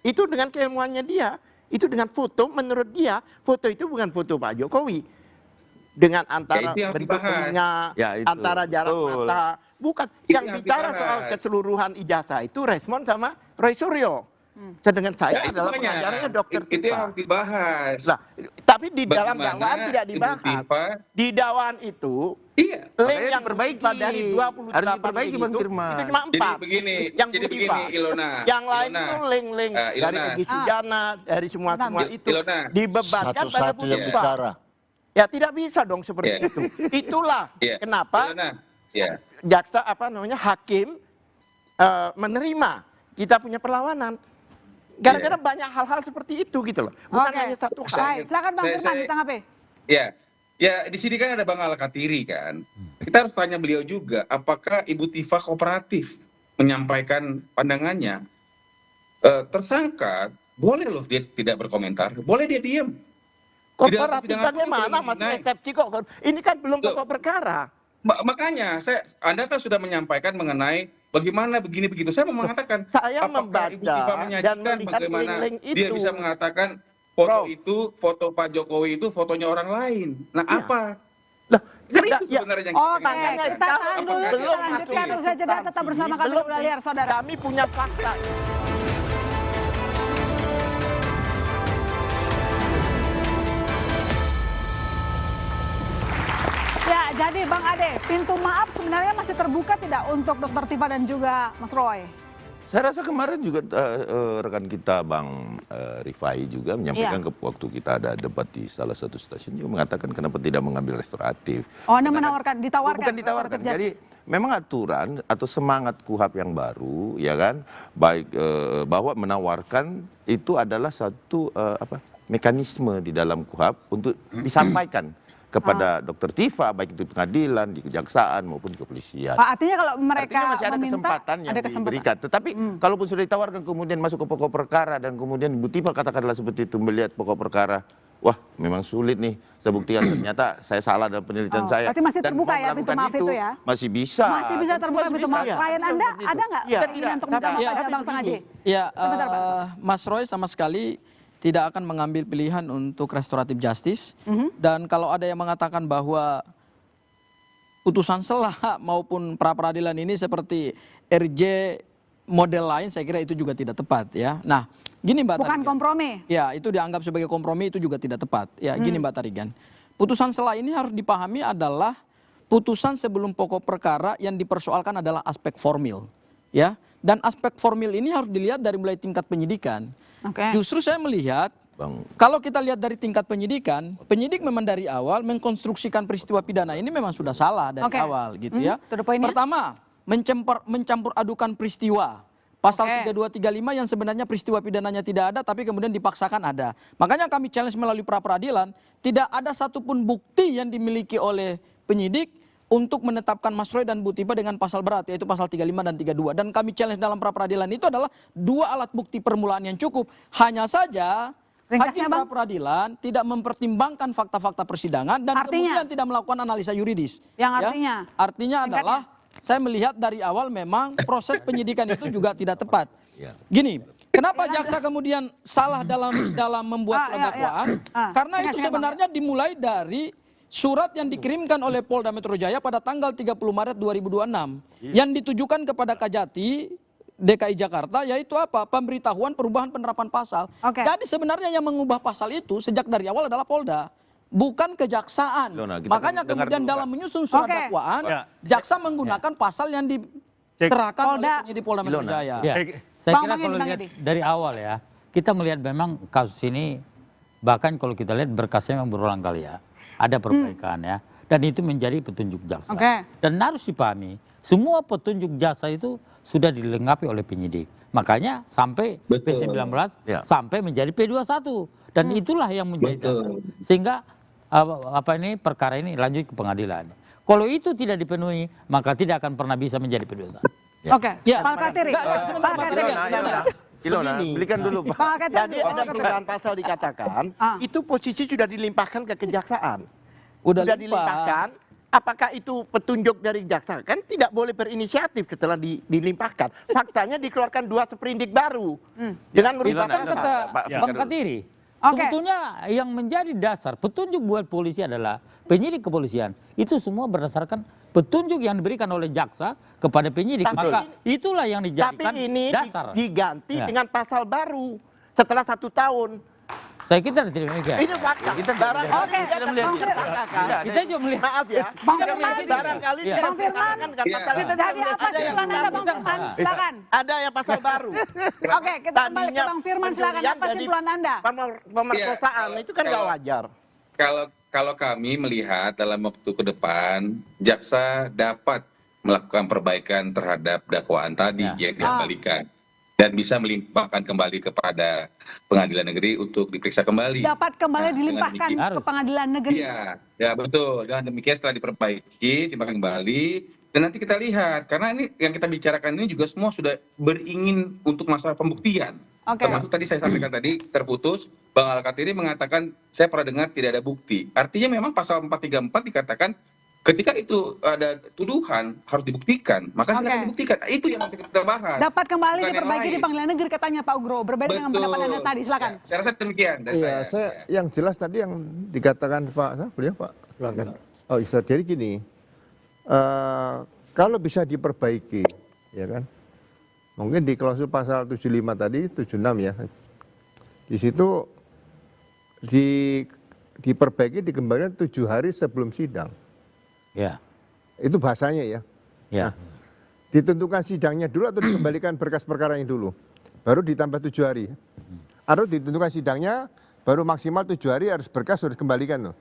Itu dengan keilmuannya dia. Itu dengan foto, menurut dia foto itu bukan foto Pak Jokowi. Dengan antara bentuknya, antara jarak mata. Bukan. Yang bicara soal keseluruhan ijazah itu Resmond sama Roy Suryo. Sedangkan saya adalah pengajaranya Dokter Tifa. Itu yang harus dibahas. Nah, tapi di dalam dakwaan tidak dibahas. Di dakwaan itu, link yang berbaiki dari 28 itu cuma 4. Yang jadi begini, Ilona. Yang lain itu link-link dari Egy Sujana, dari semua itu dibebankan pada Bu Tifa. Ya tidak bisa dong seperti itu. Itulah kenapa jaksa hakim menerima kita punya perlawanan. Gara-gara banyak hal-hal seperti itu gitu loh. Bukan hanya satu hal. Baik, silakan Bang Firman ditanggapi. Ya, di sini kan ada Bang Al-Katiri kan. Kita harus tanya beliau juga, apakah Ibu Tifa kooperatif menyampaikan pandangannya? Tersangka boleh loh dia tidak berkomentar, boleh dia diam. Kooperatif bagaimana masih eksepsi kok. Ini kan belum pokok perkara. Makanya Anda kan sudah menyampaikan mengenai bagaimana begini begitu. Saya mau mengatakan, saya apakah Ibu Tifa menyajikan bagaimana dia bisa mengatakan foto itu, foto Pak Jokowi itu fotonya orang lain. Nah, apa? Kan itu sebenarnya yang kita tahan dulu, kita lanjutkan usai jeda. Tetap bersama kami di Bola Liar, saudara. Kami punya fakta. Ya, jadi Bang Ade, pintu maaf sebenarnya masih terbuka tidak untuk Dr. Tifa dan juga Mas Roy? Saya rasa kemarin juga rekan kita Bang Rifai juga menyampaikan waktu kita ada debat di salah satu stasiun juga mengatakan kenapa tidak mengambil restoratif. Oh, Anda ditawarkan? Bukan ditawarkan. Jadi memang aturan atau semangat KUHP yang baru, ya kan, baik bahwa menawarkan itu adalah satu mekanisme di dalam KUHP untuk disampaikan kepada Dr. Tifa, baik itu pengadilan, di kejaksaan maupun di kepolisian. Artinya kalau mereka masih ada kesempatan yang diberikan. Tetapi kalaupun sudah ditawarkan kemudian masuk ke pokok perkara dan kemudian Ibu Tifa katakanlah seperti itu melihat pokok perkara, wah memang sulit nih saya buktikan ternyata saya salah dalam penelitian saya. Berarti masih terbuka ya pintu maaf itu ya? Masih bisa. Masih bisa terbuka pintu maaf. Klien Anda ada nggak keinginan untuk minta maaf aja Bang Sengaja? Ya, Mas Roy sama sekali tidak akan mengambil pilihan untuk restoratif justice. Dan kalau ada yang mengatakan bahwa putusan selah maupun pra peradilan ini seperti RJ model lain, saya kira itu juga tidak tepat ya. Nah, gini Mbak Bukan kompromi. Ya, itu dianggap sebagai kompromi, itu juga tidak tepat. Ya, gini Mbak Tarigan. Putusan selah ini harus dipahami adalah putusan sebelum pokok perkara yang dipersoalkan adalah aspek formil. Ya, dan aspek formil ini harus dilihat dari mulai tingkat penyidikan. Justru saya melihat kalau kita lihat dari tingkat penyidikan, penyidik memang dari awal mengkonstruksikan peristiwa pidana ini memang sudah salah dari awal gitu ya. Pertama, mencampur adukan peristiwa. Pasal 3235 yang sebenarnya peristiwa pidananya tidak ada tapi kemudian dipaksakan ada. Makanya kami challenge melalui pra peradilan, tidak ada satupun bukti yang dimiliki oleh penyidik untuk menetapkan Mas Roy dan Bu Tifa dengan pasal berat, yaitu pasal 35 dan 32. Dan kami challenge dalam pra peradilan itu adalah dua alat bukti permulaan yang cukup. Hanya saja hakim pra peradilan tidak mempertimbangkan fakta-fakta persidangan dan kemudian tidak melakukan analisa yuridis. Yang artinya? Ya? Artinya adalah saya melihat dari awal memang proses penyidikan itu juga tidak tepat. Gini, kenapa jaksa kemudian salah dalam membuat surat dakwaan? Karena itu sebenarnya dimulai dari surat yang dikirimkan oleh Polda Metro Jaya pada tanggal 30 Maret 2026 yang ditujukan kepada Kajati DKI Jakarta, yaitu apa? Pemberitahuan perubahan penerapan pasal. Jadi sebenarnya yang mengubah pasal itu sejak dari awal adalah Polda, bukan kejaksaan. Makanya kemudian dalam menyusun surat dakwaan, jaksa menggunakan pasal yang diserahkan oleh penyidik Polda Metro Jaya. Saya kira kalau lihat dari awal ya, kita melihat memang kasus ini, bahkan kalau kita lihat berkasnya memang berulang kali ya. Ada perbaikan ya, dan itu menjadi petunjuk jaksa. Dan harus dipahami, semua petunjuk jaksa itu sudah dilengkapi oleh penyidik. Makanya sampai P19 sampai menjadi P21, dan itulah yang menjadi dasar. Sehingga perkara ini lanjut ke pengadilan. Kalau itu tidak dipenuhi, maka tidak akan pernah bisa menjadi P21. Pak Katiri. Ilona, belikan dulu Pak. Jadi ada perubahan pasal dikatakan, itu posisi sudah dilimpahkan ke kejaksaan. Sudah dilimpahkan, apakah itu petunjuk dari jaksa? Kan tidak boleh berinisiatif setelah dilimpahkan. Faktanya dikeluarkan 2 sprindik baru. Dengan merupakan Bang Katiri. Sebetulnya yang menjadi dasar petunjuk buat polisi adalah penyidik kepolisian. Itu semua berdasarkan petunjuk yang diberikan oleh jaksa kepada penyidik. Maka itulah yang dijadikan tapi ini dasar. Diganti dengan pasal baru setelah 1 tahun. Saya kira tidak demikian. Ini fakta. Kita barangkali kita melihat kita juga melihat. Maaf ya. Barangkali Bang Firman. Jadi apa kesimpulan Anda Bang Firman? Silakan. Ada yang pasal baru. Oke, kita kembali ke Bang Firman, silakan. Apa kesimpulan Anda? Pemerkosaan itu kan nggak wajar. Kalau kami melihat dalam waktu ke depan, jaksa dapat melakukan perbaikan terhadap dakwaan tadi yang dikembalikan. dan bisa melimpahkan kembali kepada pengadilan negeri untuk diperiksa kembali. Dapat kembali dilimpahkan ke pengadilan negeri. Iya, ya betul. Dengan demikian setelah diperbaiki, dilimpahkan kembali, dan nanti kita lihat, karena ini yang kita bicarakan ini juga semua sudah beringin untuk masalah pembuktian. Termasuk tadi saya sampaikan tadi terputus, Bang Al-Katiri mengatakan saya pernah dengar tidak ada bukti. Artinya memang pasal 434 dikatakan ketika itu ada tuduhan harus dibuktikan, maka silakan dibuktikan. Itu yang nanti kita bahas. Dapat kembali diperbaiki di pengadilan negeri katanya Pak Ugro. Berbeda dengan pendapat Anda tadi, silakan. Ya, saya rasa demikian. Iya, yang jelas tadi yang dikatakan beliau Pak. Oh, Ustaz, jadi gini, kalau bisa diperbaiki, ya kan? Mungkin di klausul pasal 75 tadi, 76 ya. Di situ diperbaiki dikembalikan 7 hari sebelum sidang. Ya. Itu bahasanya ya. Ya. Nah, ditentukan sidangnya dulu atau dikembalikan berkas perkaranya dulu, baru ditambah 7 hari. Atau ditentukan sidangnya baru maksimal 7 hari harus berkas harus dikembalikan loh.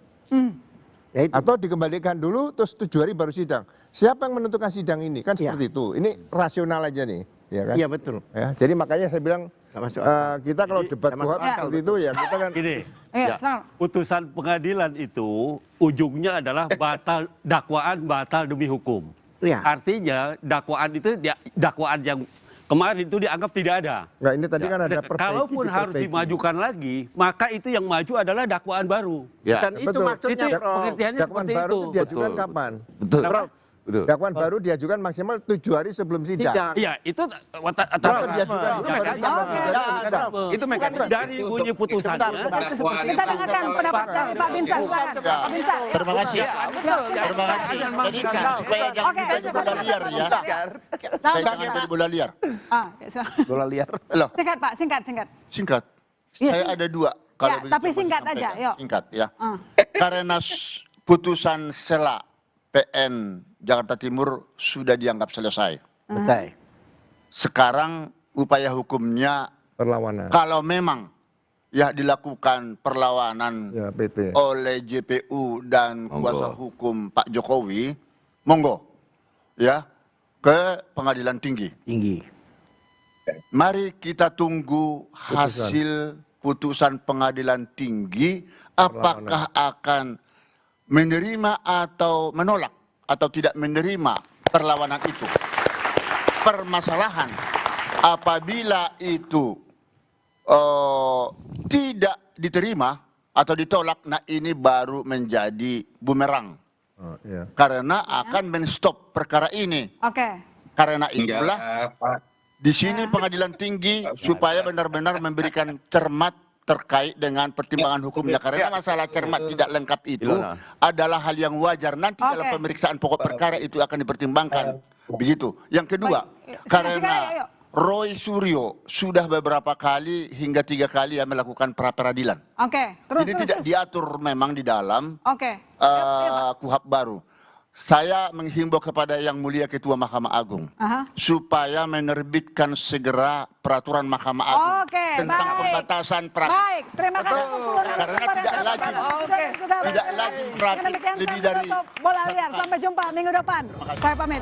Atau dikembalikan dulu terus 7 hari baru sidang. Siapa yang menentukan sidang ini? Kan seperti itu. Ini rasional aja nih, ya kan? Iya betul. Ya, jadi makanya saya bilang kita kalau debat kuhab seperti itu ya kita kan gini. Putusan pengadilan itu ujungnya adalah dakwaan batal demi hukum. Artinya dakwaan itu dakwaan yang kemarin itu dianggap tidak ada. Enggak, ini tadi kan ada perbaiki. Kalaupun harus dimajukan lagi, maka itu yang maju adalah dakwaan baru. Ya. Dan itu maksudnya pengertiannya dakwaan seperti baru itu. itu diajukan kapan? Betul. Dakwaan baru diajukan maksimal 7 hari sebelum sidang. Iya, itu itu mekanisme dari bunyi putusannya. Kita dengarkan pendapat dari Pak Binsar, silakan. Pak Binsar. Terima kasih. Terima kasih. Jadi supaya jangan kita jadi bola liar ya. Supaya jangan jadi bola liar. Bola liar. Loh. Singkat Pak, singkat. Singkat. Saya ada 2. Ya, tapi singkat aja, yuk. Singkat ya. Karena putusan sela PN Jakarta Timur sudah dianggap selesai. Betul. Sekarang upaya hukumnya perlawanan. Kalau memang ya dilakukan perlawanan ya, PT. oleh JPU dan kuasa hukum Pak Jokowi, monggo ya ke pengadilan tinggi. Mari kita tunggu hasil putusan pengadilan tinggi, apakah akan menerima atau menolak atau tidak menerima perlawanan itu. Permasalahan apabila itu tidak diterima atau ditolak, nah ini baru menjadi bumerang. Karena akan men-stop perkara ini. Karena itulah di sini pengadilan tinggi supaya benar-benar memberikan cermat terkait dengan pertimbangan hukumnya, karena masalah cermat tidak lengkap itu adalah hal yang wajar. Nanti dalam pemeriksaan pokok perkara itu akan dipertimbangkan. Begitu. Yang kedua, karena Roy Suryo sudah beberapa kali hingga 3 kali ya melakukan pra peradilan. Ini tidak diatur memang di dalam KUHP baru. Saya menghimbau kepada Yang Mulia Ketua Mahkamah Agung supaya menerbitkan segera peraturan Mahkamah Agung tentang pembatasan praktik. Baik, terima kasih untuk seluruh karena tidak lagi praktik lebih dari bola liar. Sampai jumpa minggu depan. Saya pamit.